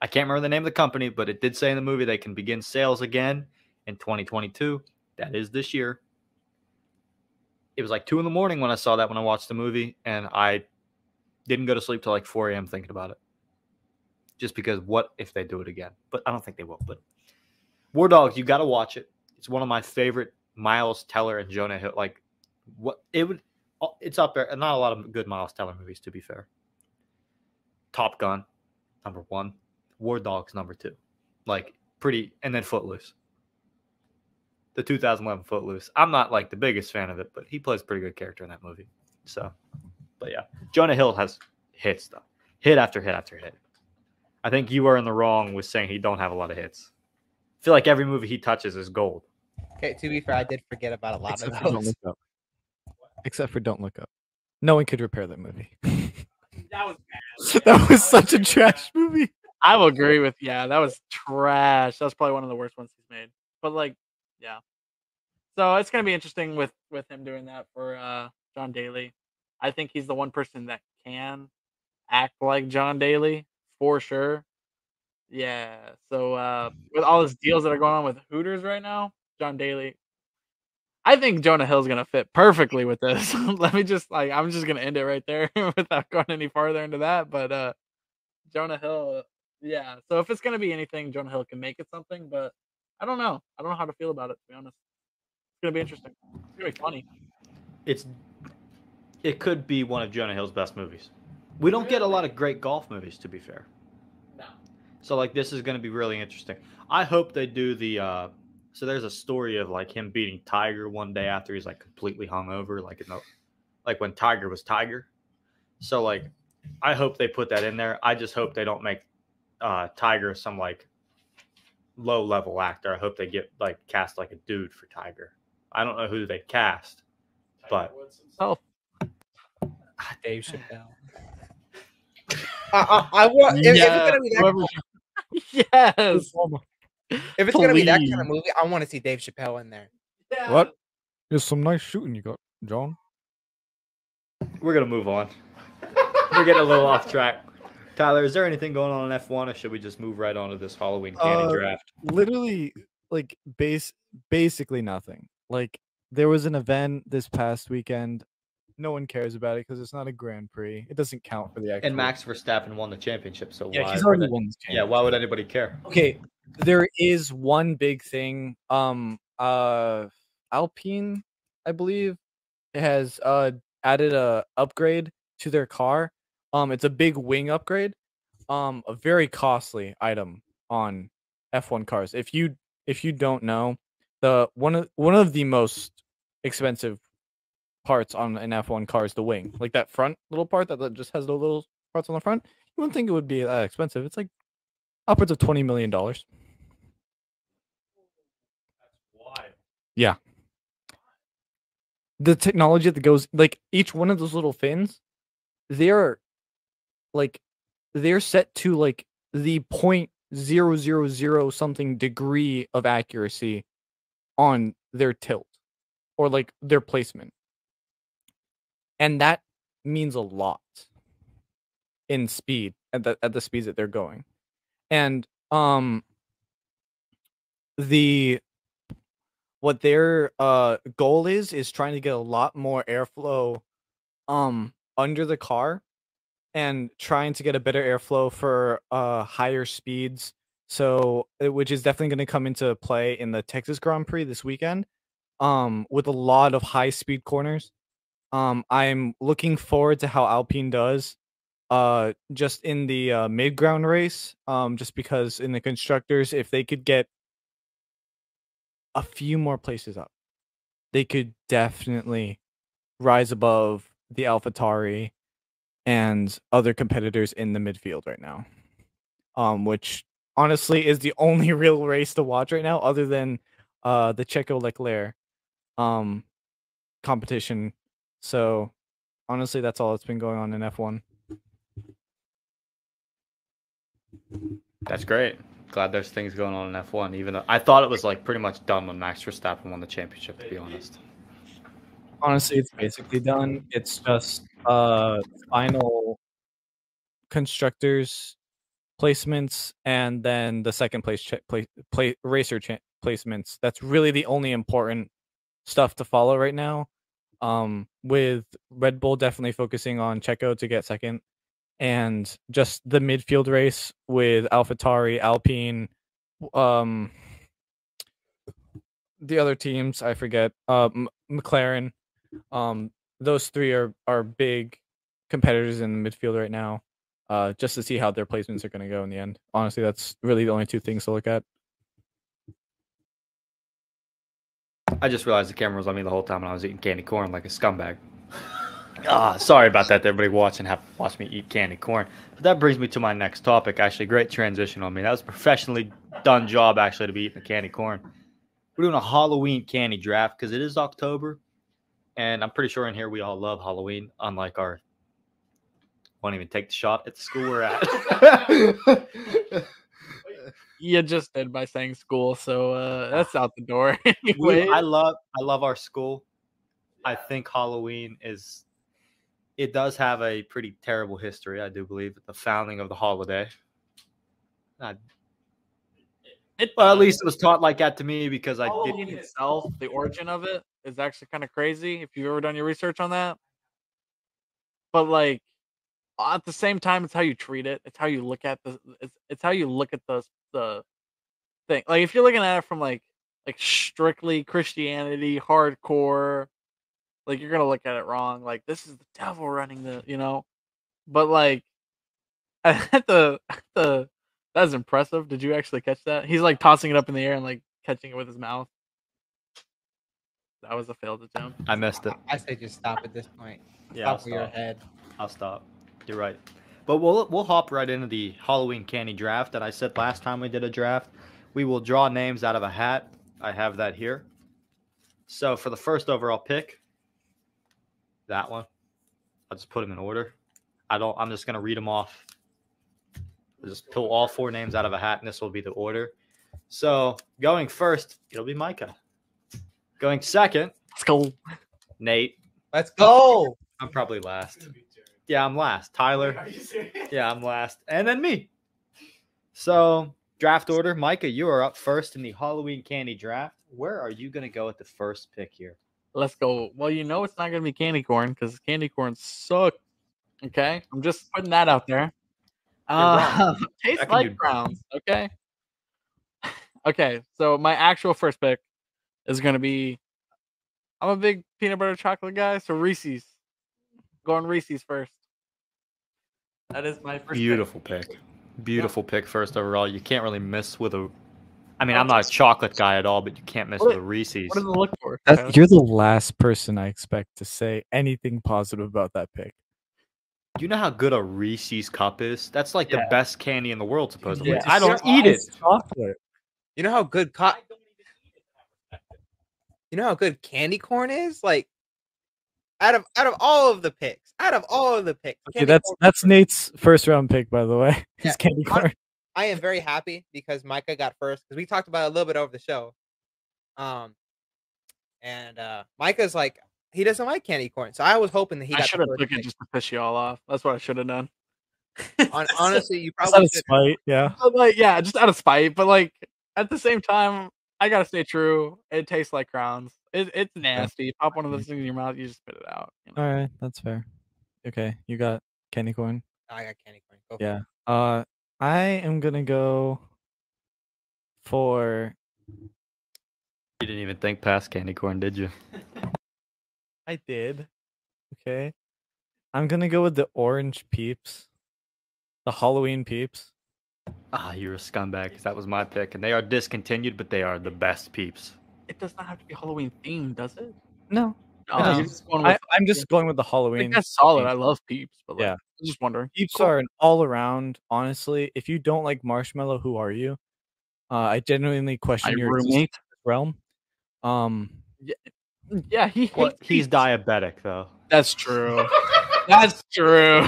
I can't remember the name of the company, but it did say in the movie they can begin sales again in 2022. That is this year. It was like 2 a.m. when I saw that when I watched the movie, and I didn't go to sleep till like 4 a.m. thinking about it. Just because what if they do it again? But I don't think they will. But War Dogs, you got to watch it. It's one of my favorite Miles Teller and Jonah Hill. Like it's up there. And not a lot of good Miles Teller movies, to be fair. Top Gun, number 1. War Dogs, number 2. Like pretty, and then Footloose. The 2011 Footloose. I'm not like the biggest fan of it, but he plays a pretty good character in that movie. So, but yeah, Jonah Hill has hits though, hit after hit after hit. I think you are in the wrong with saying he don't have a lot of hits. I feel like every movie he touches is gold.
Okay, to be fair, I did forget about a lot
Except
of
for Don't
those.
Look Up. Except for Don't Look Up. No one could repair that movie.
That was bad.
That was such a trash movie.
I will agree with that was trash. That's probably one of the worst ones he's made. But like, yeah. So it's gonna be interesting with him doing that for John Daly. I think he's the one person that can act like John Daly for sure. Yeah. So with all his deals that are going on with Hooters right now, John Daly. I think Jonah Hill's gonna fit perfectly with this. Let me just I'm just gonna end it right there without going any farther into that. But Jonah Hill Yeah. So if it's gonna be anything, Jonah Hill can make it something, but I don't know. I don't know how to feel about it, to be honest. It's gonna be interesting. It's gonna be funny.
It could be one of Jonah Hill's best movies. We don't get a lot of great golf movies, to be fair.
No.
So like this is going to be really interesting. I hope they do the. So there's a story of like him beating Tiger one day after he's like completely hungover, like when Tiger was Tiger. So like, I hope they put that in there. I just hope they don't make Tiger some like low level actor. I hope they get like cast like a dude for Tiger. I don't know who they cast, but
Oh,
Dave Chappelle. I want if it's gonna be that.
yes.
If it's gonna be that kind
Please.
of movie, I want to see Dave Chappelle in there.
Yeah.
What? There's some nice shooting you got, John.
we're gonna move on. We're getting a little off track. Tyler, is there anything going on in F1, or should we just move right on to this Halloween candy draft?
Literally, like basically nothing. Like there was an event this past weekend. No one cares about it because it's not a Grand Prix. It doesn't count for the actual.
And Max Verstappen won the championship, so
yeah,
why
he's
would
already
it-
won this
Yeah, why would anybody care?
Okay, there is one big thing. Alpine, I believe, has added a upgrade to their car. It's a big wing upgrade. A very costly item on F1 cars. If you don't know, the one of the most expensive parts on an F1 car is the wing. Like that front little part that just has the little parts on the front. You wouldn't think it would be that expensive. It's like upwards of $20 million. Yeah. The technology that goes like each one of those little fins, they're set to like the 0.000 something degree of accuracy on their tilt or like their placement. And that means a lot in speed at the speeds that they're going. And what their goal is trying to get a lot more airflow under the car and trying to get a better airflow for higher speeds. So which is definitely going to come into play in the Texas Grand Prix this weekend with a lot of high speed corners. I'm looking forward to how Alpine does just in the mid-ground race, just because in the constructors, if they could get a few more places up, they could definitely rise above the AlphaTauri and other competitors in the midfield right now, which honestly is the only real race to watch right now other than the Checo Leclerc competition. So honestly, that's all that's been going on in F1.
That's great. Glad there's things going on in F1, even though I thought it was like pretty much done when Max Verstappen won the championship, to be honest.
Honestly, it's basically done. It's just final constructors placements and then the second place racer placements. That's really the only important stuff to follow right now. With Red Bull definitely focusing on Checo to get second, and just the midfield race with AlphaTauri, Alpine, the other teams I forget, McLaren. Those three are big competitors in the midfield right now. Just to see how their placements are going to go in the end. Honestly, that's really the only two things to look at.
I just realized the camera was on me the whole time when I was eating candy corn like a scumbag. Sorry about that, everybody watching have watched me eat candy corn. But that brings me to my next topic. Actually, great transition on me. That was a professionally done job, actually, to be eating the candy corn. We're doing a Halloween candy draft because it is October. And I'm pretty sure in here we all love Halloween, unlike our won't even take the shot at the school we're at.
You just did by saying school, so that's out the door. Anyway,
I love our school. I think Halloween it does have a pretty terrible history, I do believe, the founding of the holiday. Well, at least it was taught like that to me because I
Halloween
did.
itself, the origin of it is actually kind of crazy if you've ever done your research on that. But like at the same time, it's how you treat it. It's how you look at it's how you look at the thing. Like if you're looking at it from like strictly Christianity, hardcore, like you're gonna look at it wrong. Like this is the devil running But like at the that's impressive. Did you actually catch that? He's like tossing it up in the air and like catching it with his mouth. That was a failed attempt.
I missed it.
I say just stop at this point.
Yeah, I'll
Stop with your
stop.
head.
I'll stop. You're right. But we'll hop right into the Halloween candy draft that I said last time we did a draft. We will draw names out of a hat. I have that here. So for the first overall pick, that one. I'll just put them in order. I'm just gonna read them off. I'll just pull all 4 names out of a hat, and this will be the order. So going first, it'll be Micah. Going second,
Let's go.
Nate.
Let's go.
I'm probably last. Yeah, I'm last. Tyler.
Are you serious?
Yeah, I'm last. And then me. So, draft order. Micah, you are up first in the Halloween candy draft. Where are you going to go at the first pick here?
Let's go. Well, it's not gonna be candy corn because candy corn sucks. Okay, I'm just putting that out there. Tastes
Reckon
like
you'd-
Browns. Okay. Okay, so my actual first pick is gonna be. I'm a big peanut butter chocolate guy, so Reese's. Going Reese's first. That is my first.
Beautiful pick. Beautiful pick first overall. You can't really miss with a. I mean, I'm not a chocolate guy at all, but you can't miss with a Reese's.
What does it look for? Tyler?
You're the last person I expect to say anything positive about that pick.
You know how good a Reese's cup is? That's like the
Yeah.
best candy in the world, supposedly.
Yeah.
I don't eat it.
Chocolate.
You know how good you know how good candy corn is? Like out of all of the picks.
Okay,
candy
that's
corn-
that's Nate's first round pick, by the way.
Yeah.
It's candy corn.
I am very happy because Micah got first because we talked about it a little bit over the show. And Micah's like he doesn't like candy corn, so I was hoping that he
I
got
should
the
have
first
took it
pick.
just to piss you all off. That's what I should have done.
Honestly, you
It's out
probably
of
should.
spite, yeah.
But like, yeah, just out of spite. But like, at the same time, I gotta stay true. It tastes like crowns. It's nasty. Pop one of those things in your mouth, you just spit it out.
All right, that's fair. Okay, you got candy corn.
I got candy corn. Go for
Yeah.
it.
I am gonna go for.
You didn't even think past candy corn, did you?
I did. Okay. I'm gonna go with the orange peeps, the Halloween peeps.
Ah, you're a scumbag, 'cause that was my pick. And they are discontinued, but they are the best peeps.
It does not have to be Halloween themed, does it?
No,
No,
No.
you're just going with.
I'm just going with the
Like,
Halloween.
that's solid.
theme.
I love Peeps, but like,
Yeah.
I'm just wondering.
Peeps
Cool.
are an all around. Honestly, if you don't like marshmallow, who are you? I genuinely
My
question your existence
roommate.
in this realm.
Yeah, he hates.
Well, he's
Peeps.
diabetic, though.
That's true. That's true.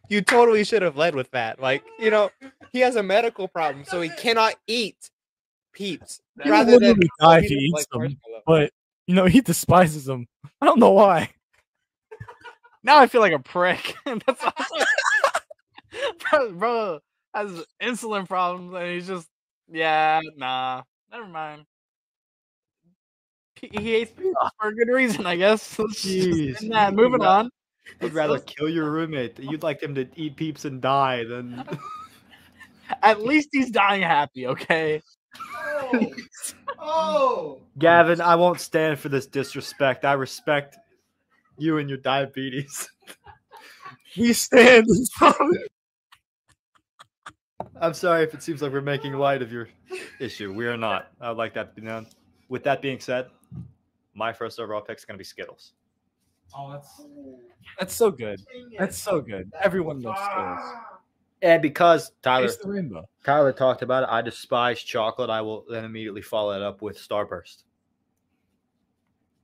You totally should have led with that. Like, he has a medical problem, so he cannot eat peeps.
He
Rather
will
than
literally die if
he
he
doesn't
eats
like
them.
marshmallow.
But he despises them. I don't know why.
Now I feel like a prick. That's bro has insulin problems, and he's just nah. Never mind. He hates Peeps for a good reason, I guess. Let's just
Jeez.
end that. Moving on.
I'd rather kill your roommate. You'd like him to eat peeps and die than.
At least he's dying happy, okay?
Oh.
Gavin, I won't stand for this disrespect. I respect you and your diabetes.
We stand.
I'm sorry if it seems like we're making light of your issue. We are not. I would like that to be known. With that being said, my first overall pick is going to be Skittles.
Oh,
That's so good. That's so good. Everyone loves Skittles.
And because
Taste the rainbow.
Tyler talked about it, I despise chocolate. I will then immediately follow it up with Starburst.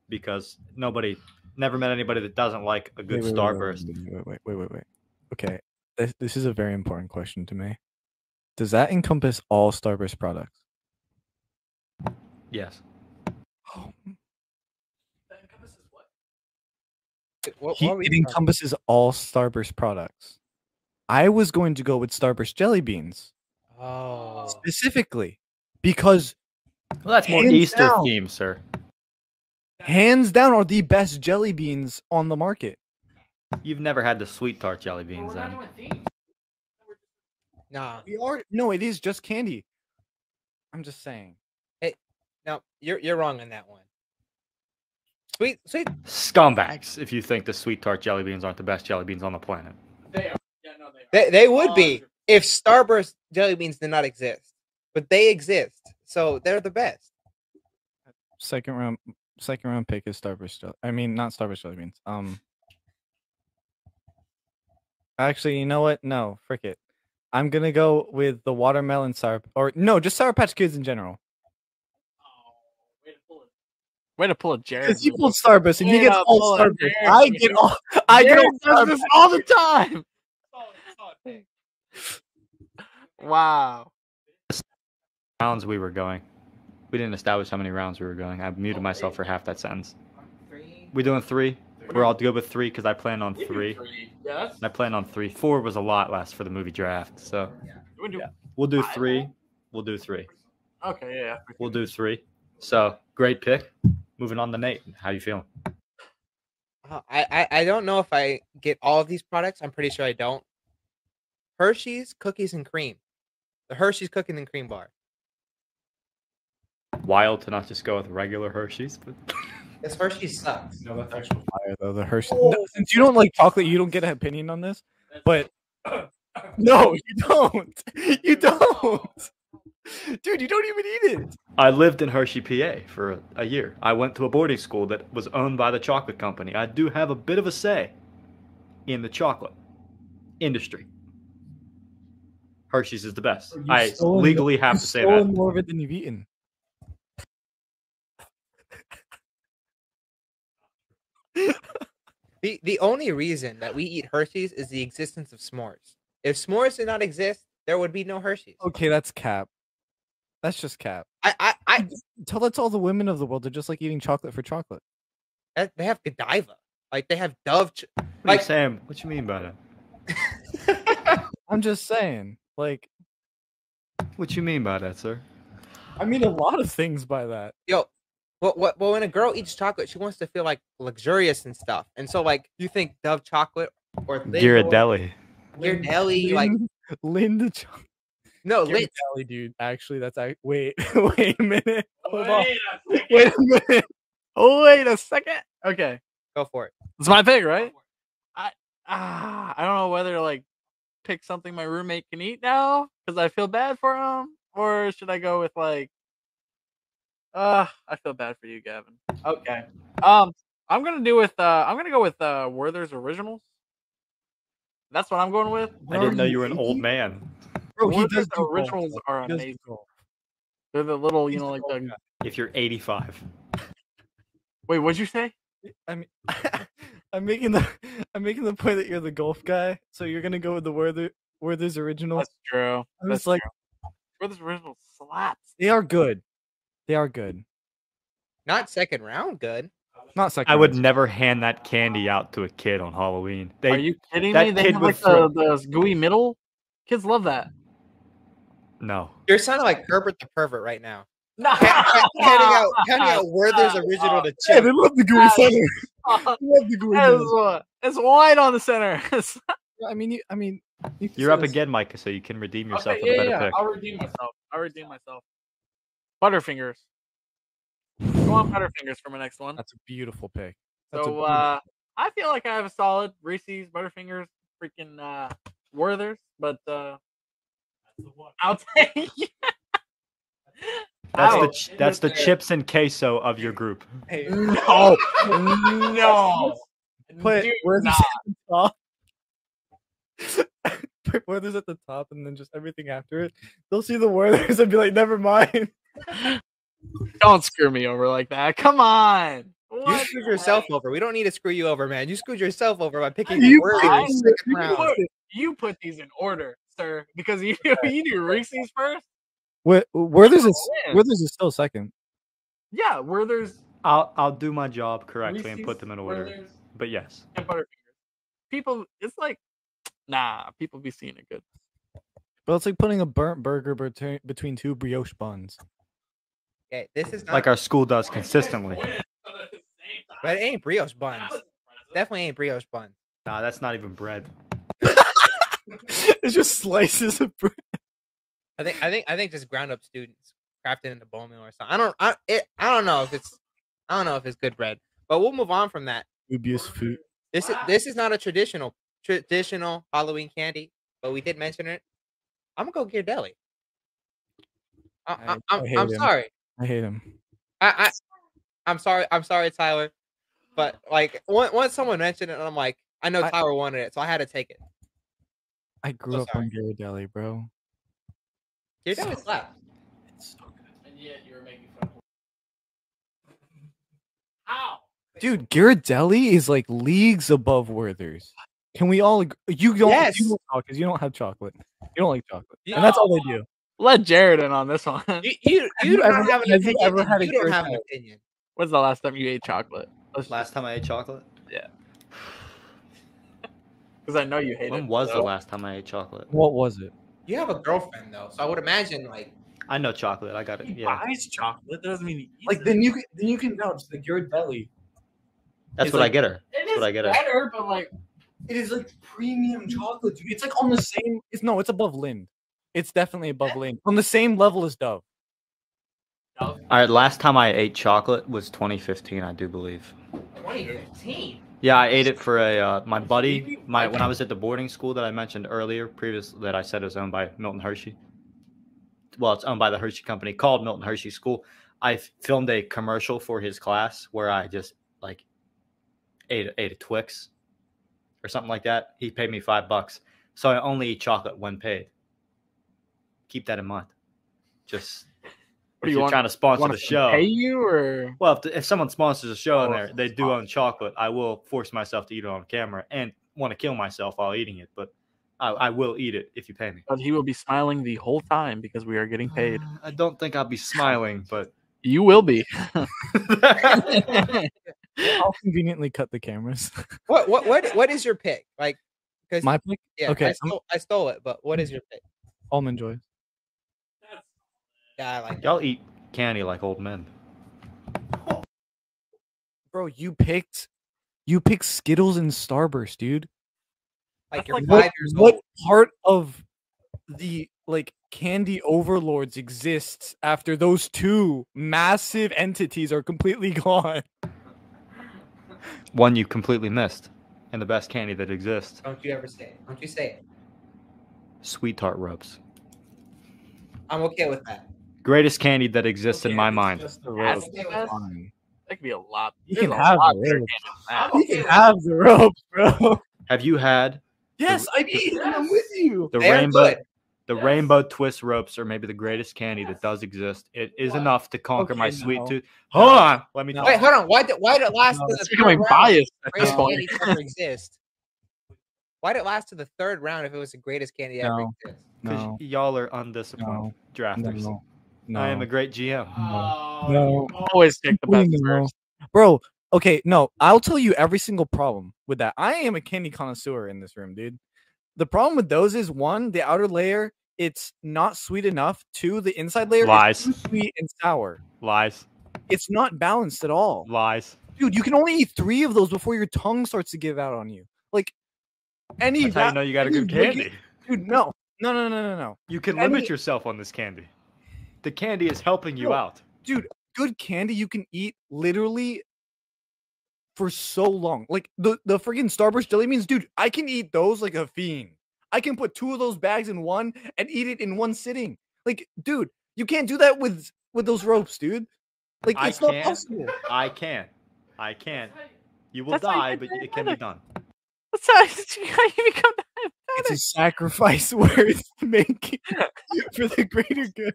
Because never met anybody that doesn't like a good Starburst.
Wait. Okay, this is a very important question to me. Does that encompass all Starburst products?
Yes.
What
It
were we talking
encompasses all Starburst products. I was going to go with Starburst jelly beans
about? Oh.
specifically because
Well, that's more
Hands
Easter
down.
theme, sir.
hands down are the best jelly beans on the market.
You've never had the sweet tart jelly beans, then?
Nah.
No, it is just candy. I'm just saying.
No, you're wrong on that one. Sweet.
Scumbags! If you think the sweet tart jelly beans aren't the best jelly beans on the planet.
They are. Yeah, no, they are.
They would be if Starburst jelly beans did not exist, but they exist, so they're the best.
Second round pick is Starburst jelly. I mean, not Starburst jelly beans. Actually, you know what? No, frick it. I'm gonna go with the watermelon sour, or no, just Sour Patch Kids in general.
Way to pull a Jared.
Because you pulled Starburst and he gets all Starburst. I get all
does this all the time. Wow.
Rounds we were going. We didn't establish how many rounds we were going. I muted myself for half that sentence. We doing 3? We're all good with 3 because I plan on 3.
Yes.
I plan on 3. 4 was a lot last for the movie draft, so we'll do 3. We'll do 3.
Okay, yeah.
We'll do 3. So great pick. Moving on to Nate. How you feeling?
I don't know if I get all of these products. I'm pretty sure I don't. Hershey's Cookies and Cream. The Hershey's Cookies and Cream bar.
Wild to not just go with regular Hershey's, but
This Hershey's sucks.
No, that's actually fire though. The Hershey. No, since you don't like chocolate, you don't get an opinion on this. But no, you don't. You don't. Dude, you don't even eat it.
I lived in Hershey, PA for a year. I went to a boarding school that was owned by the chocolate company. I do have a bit of a say in the chocolate industry. Hershey's is the best. I legally have to say that.
You've more of it than you've eaten.
The only reason that we eat Hershey's is the existence of s'mores. If s'mores did not exist, there would be no Hershey's.
Okay, that's cap. That's just cap.
I
Tell that to all the women of the world. They're just like eating chocolate for chocolate.
they have Godiva. Like they have Dove.
Like Sam, what you mean by that?
I'm just saying. Like,
What you mean by that, sir?
I mean a lot of things by that.
Yo, well, when a girl eats chocolate, she wants to feel like luxurious and stuff. And so, like, you think Dove chocolate or
Ghirardelli.
Ghirardelli, like
Linda chocolate.
no, Lindt.
Ghirardelli, dude. Actually, that's wait a minute. Hold on. Wait a minute.
Wait a second. Okay,
Go for it.
it's my pick, right? I don't know whether to like pick something my roommate can eat now because I feel bad for him, or should I go with like, I feel bad for you, Gavin. Okay. I'm gonna go with Werther's Originals. That's what I'm going with.
I didn't know you were an old man.
Bro, he
Werther's
does do
Originals
golf.
are
He does do
amazing.
golf.
They're the little, you know, like the.
If you're 85.
Wait, what'd you say?
I mean, I'm making the point that you're the golf guy, so you're gonna go with the Werther's Originals.
That's true.
I was
That's
like,
true. Werther's Originals slaps.
they are good. They are good.
Not second round, good.
Not second.
I would
round.
never hand that candy out to a kid on Halloween.
Are you kidding
that
me? They
kid
have
would
like
throw-
the gooey middle. Kids love that.
No.
You're sounding like Herbert the pervert right now.
Handing
Handing out Werther's Original to
Hey,
Chip.
they love the gooey center. They love the gooey center.
It's white on the center.
I mean, you can
You're
say
up
this-
again, Micah, so you can redeem yourself
Okay,
with a better
yeah.
pick.
I'll redeem myself. Butterfingers. Go on Butterfingers for my next one.
That's a beautiful pick. That's a
So
beautiful-
I feel like I have a solid Reese's, Butterfingers, freaking Werther's, but I'll take.
That's the chips and queso of your group.
Hey,
No, no.
put
Do
Werther's
not.
at the top. Put Werther's at the top, and then just everything after it. They'll see the Werther's and be like, "Never mind."
Don't screw me over like that. Come on.
You
What?
screwed yourself over. We don't need to screw you over, man. You screwed yourself over by picking
You
Werther's
did.
second
You
round.
You put these in order, sir, because you do Reese's first.
Werther's
win.
is still second.
Yeah, Werther's
I'll do my job correctly and
Reese's,
put them in order.
Werther's,
But yes.
and Butterfingers. People, it's like, nah. People be seeing it good.
But it's like putting a burnt burger between two brioche buns.
Okay, this is not,
Like our school does consistently.
but it ain't brioche buns. Definitely ain't brioche buns.
Nah, that's not even bread.
It's just slices of bread.
I think just ground up students crafted into bone meal or something. I don't know if it's good bread, but we'll move on from that.
Dubious food.
This is not a traditional Halloween candy, but we did mention it. I'm gonna go Ghirardelli. I'm sorry.
I hate him.
I'm sorry, Tyler. But like once someone mentioned it, and I'm like, I know Tyler wanted it, so I had to take it.
I grew up on Ghirardelli, bro.
Ghirardelli slaps.
It's so good.
And yet you were making fun of How?
Dude, Ghirardelli is like leagues above Werther's. Can we all agree? You don't talk because you don't have chocolate. You don't like chocolate. And that's all they do.
Let Jared in on this one.
You don't have an opinion.
You ever had a
You don't have an opinion.
When's the last time you ate chocolate?
Last time I ate chocolate?
Yeah. Because I know you hate it.
When was the last time I ate chocolate?
What was it?
You have a girlfriend though, so I would imagine like
I know chocolate. I got it.
He
Yeah.
buys chocolate. That doesn't mean he eats
Like
it.
then you can vouch the Ghirardelli.
That's what I get her. That's what I get her.
better, but like
It is like premium chocolate, dude. It's like on the same. It's above Lind. It's definitely above Lind. On the same level as Dove.
All right, last time I ate chocolate was 2015, I do believe.
2015.
Yeah, I ate it for my buddy. When I was at the boarding school that I mentioned earlier, that I said was owned by Milton Hershey. Well, it's owned by the Hershey Company, called Milton Hershey School. I filmed a commercial for his class where I just like ate a Twix or something like that. He paid me $5, so I only eat chocolate when paid. Keep that in mind. Just if you're trying to sponsor the show,
pay you or
well, if someone sponsors a show and they do own chocolate, I will force myself to eat it on camera and want to kill myself while eating it, but I will eat it if you pay me.
But he will be smiling the whole time because we are getting paid.
I don't think I'll be smiling, but
You will be.
I'll conveniently cut the cameras.
What is your pick? Like, because
My pick?
yeah,
Okay,
I stole it, but what is your pick?
Almond Joy.
Yeah, I like that.
y'all eat candy like old men.
Bro, you picked Skittles and Starburst, dude.
Like you're
Like,
5 years old.
What part of the like candy overlords exists after those two massive entities are completely gone?
One you completely missed, and the best candy that exists.
Don't you ever say it. Don't you say it.
Sweet tart ropes.
I'm okay with that.
Greatest candy that exists in my mind.
Just the
That's
ropes.
the best.
Fine.
That could be a lot.
You
There's
can
a
have
lot
the
better
ropes.
candy than that.
You can have the ropes, bro.
Have you had
Yes, I've eaten them with you.
the
They are
rainbow?
good.
The rainbow twist ropes are maybe the greatest candy that does exist. It is enough to conquer my
Okay,
sweet
no.
tooth. Hold on, let me
No.
talk.
Wait, hold on. Why did it last
No,
to the
It's
third
becoming
round?
biased at this
Greatest
point.
candy to ever exist. Why did it last to the third round if it was the greatest candy to ever
No.
exist?
Because
No,
y'all are undisciplined drafters.
no,
I am a great GM.
no.
Always pick the best
No.
first.
Bro, okay, no, I'll tell you every single problem with that. I am a candy connoisseur in this room, dude. The problem with those is one, the outer layer, it's not sweet enough. Two, the inside layer
Lies.
is too sweet and sour.
Lies.
It's not balanced at all.
Lies.
Dude, you can only eat 3 of those before your tongue starts to give out on you. Like any
That's how you know you got a good candy.
Dude, no. No.
You can
Any-
limit yourself on this candy. The candy is helping you
No.
out.
Dude, good candy you can eat literally for so long. Like the freaking Starburst jelly beans, dude, I can eat those like a fiend. I can put 2 of those bags in one and eat it in one sitting. Like, dude, you can't do that with those ropes, dude. Like,
I
it's not
can.
possible.
I can. You will
That's how
die,
you
but
get
it can be
better.
done.
That's how you become that
It's
better.
a sacrifice worth making for the greater good.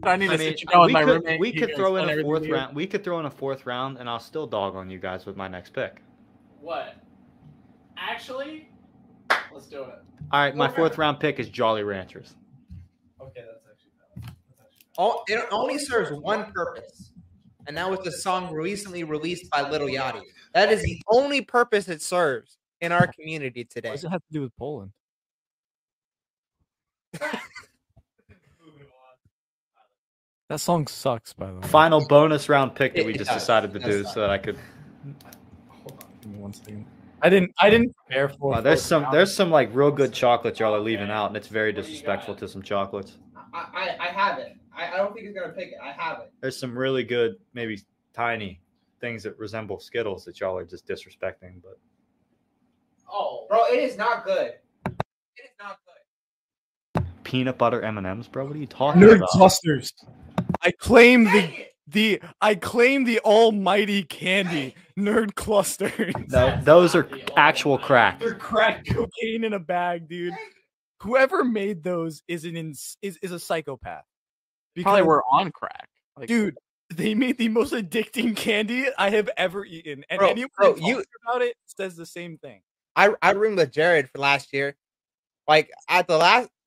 I need to
I mean,
sit you down with
we
my
could,
roommate.
we
He
could
can
throw in
explain
a
everything
fourth
to you.
round. We could throw in a 4th round, and I'll still dog on you guys with my next pick.
What? Actually, let's do it.
All right, my 4th round pick is Jolly Ranchers.
Okay, that's actually valid.
It only serves one purpose, and that was the song recently released by Lil Yachty. That is the only purpose it serves in our community
What
today.
does it have to do with Poland? That song sucks, by the way.
Final bonus round pick that we
It
just
does.
decided to
It does
do
suck.
so that I could.
Give me 1 second. I didn't prepare for.
Wow, there's some like real good chocolates y'all are leaving out, and it's very disrespectful to some chocolates.
I have it. I don't think he's gonna pick it. I have it.
There's some really good, maybe tiny things that resemble Skittles that y'all are just disrespecting. But
Oh, bro, it is not good. It is not good.
peanut butter M&Ms, bro. What are you talking
Nerd
about?
clusters. I claim the almighty candy nerd clusters.
No, those are actual crack.
They're crack cocaine in a bag, dude. Whoever made those is a psychopath.
Probably were on crack. Like,
Dude, they made the most addicting candy I have ever eaten, and
Bro,
anyone
bro,
who talks about it says the same thing.
I roomed with Jared for last year. Like at the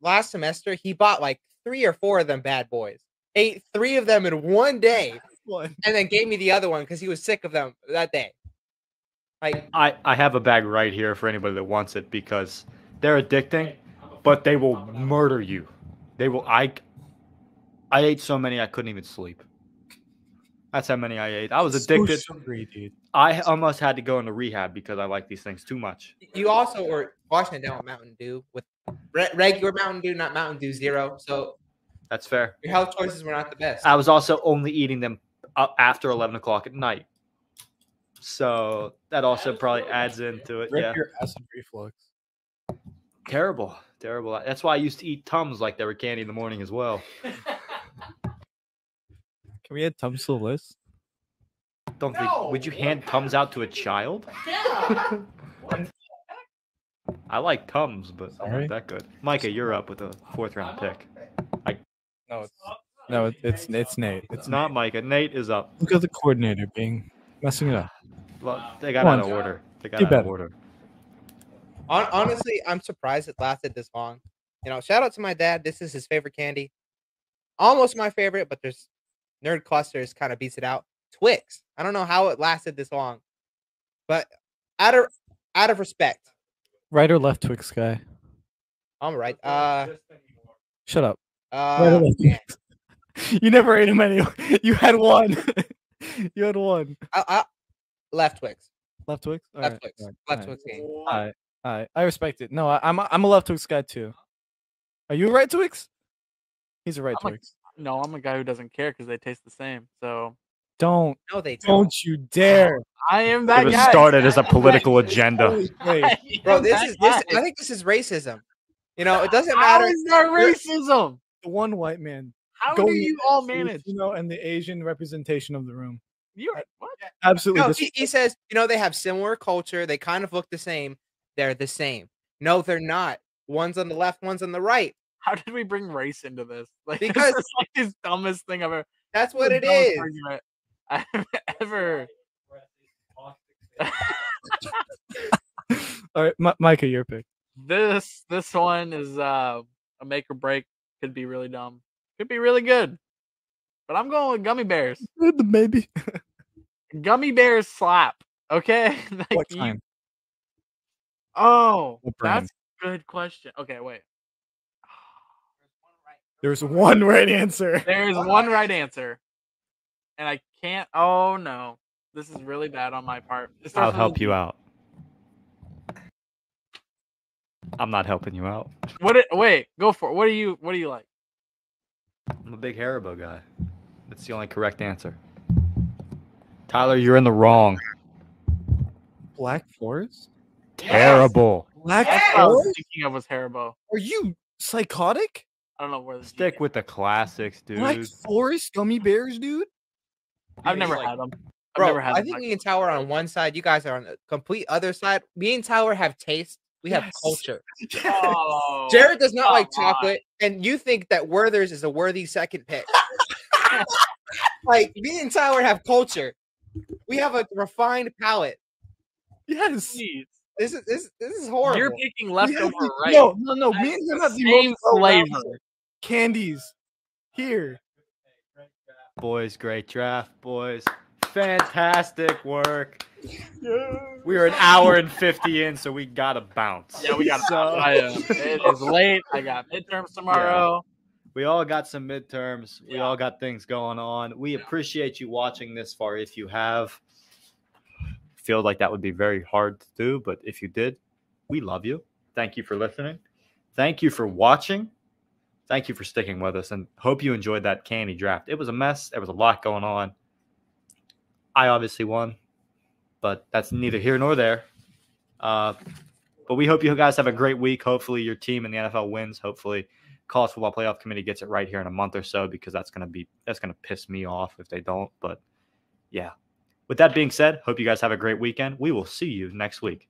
last semester, he bought like 3 or 4 of them bad boys. Ate 3 of them in one day, and then gave me the other one because he was sick of them that day. Like
I have a bag right here for anybody that wants it because they're addicting, but they will murder you. They will. I ate so many I couldn't even sleep. That's how many I ate. I was addicted.
So sugary, dude.
I almost had to go into rehab because I like these things too much.
you also were washing it down with Mountain Dew, with regular Mountain Dew, not Mountain Dew Zero. So
That's fair.
your health choices were not the best.
I was also only eating them after 11 o'clock at night. So that also probably adds into it.
Rip
Yeah.
your acid reflux.
Terrible. Terrible. That's why I used to eat Tums like they were candy in the morning as well.
Can we add Tums to the list?
Don't think. Would you hand Tums out to a child?
Yeah.
I like Tums, but I'm
Sorry?
not that good. Micah, you're up with a 4th round pick.
No, it's Nate.
It's not Micah. Nate is up.
Look at the coordinator being messing it up.
Well, they got
Come
out
on.
of order. They got
Do
out of
better.
order.
Honestly, I'm surprised it lasted this long. You know, shout out to my dad. This is his favorite candy. Almost my favorite, but there's Nerd Clusters kind of beats it out. Twix. I don't know how it lasted this long, but out of respect,
Right or left Twix guy?
I'm right.
Shut up. Right or left
Yeah.
Twix? You never ate him anyway. You had one. You had one.
Left Twix.
Left Twix? All
Left
right,
Twix.
all right,
Left
all right.
Twix game.
All right. I respect it. No, I'm a left Twix guy too. Are you a right Twix? He's a right
I'm a-
Twix.
no, I'm a guy who doesn't care because they taste the same. So
Don't
No, they don't.
don't you dare.
I am
It
that
was
guy.
started as a political agenda.
Holy wait.
Bro,
I
this
am
is
that
this.
guy.
I think this is racism. You know, it doesn't
How
matter.
is that racism?
The one white man.
How do
going
you
against
all
the
manage?
Latino and the Asian representation of the room.
You're what?
Absolutely.
No, he says, you know, they have similar culture. They kind of look the same. They're the same. No, they're not. One's on the left, one's on the right.
How did we bring race into this? Like,
Because-
this is like the dumbest thing I've ever.
That's what
the
it
dumbest
is.
argument I've ever.
All right, Micah, your pick.
This one is a make or break. Could be really dumb. Could be really good. But I'm going with gummy bears.
Maybe.
Gummy bears slap. Okay. Like,
What
you-
kind?
Oh,
What brand?
that's a good question. Okay, wait.
There's one right answer.
There's one right answer, and I can't. Oh no, this is really bad on my part. It starts
I'll
with a
help
Z.
you out. I'm not helping you out.
Wait, go for it. What do you like?
I'm a big Haribo guy. That's the only correct answer. Tyler, you're in the wrong.
Black Forest?
Terrible.
Black
That's what I was
Forest?
thinking of was Haribo.
Are you psychotic?
I don't know where this.
Stick with the classics, dude.
Black Forest gummy bears, dude?
I've never
like-
had them. I've
Bro,
never had
I
them.
think me and Tower are on one side. You guys are on the complete other side. Me and Tower have taste. We have
Yes.
culture.
Oh,
Jared does not like
come on.
chocolate, and you think that Werther's is a worthy second pick. Like me and Tower have culture. We have a refined palate.
Yes.
Jeez.
This is horrible.
You're picking
We have
leftover
the-
right.
No. Me and him have the
Same
most well-rounded
flavor.
candies. Here.
Boys, great draft, boys. Fantastic work. We are an hour and 50 in, so we gotta bounce.
Yeah, we got.
So,
It is late. I got midterms tomorrow.
we all got some midterms. We all got things going on. We appreciate you watching this far if you have. feel like that would be very hard to do, but if you did, we love you. Thank you for listening. Thank you for watching. Thank you for sticking with us, and hope you enjoyed that candy draft. It was a mess. There was a lot going on. I obviously won, but that's neither here nor there. But we hope you guys have a great week. Hopefully your team in the NFL wins. Hopefully College Football Playoff Committee gets it right here in a month or so, because that's gonna piss me off if they don't. But yeah. With that being said, hope you guys have a great weekend. We will see you next week.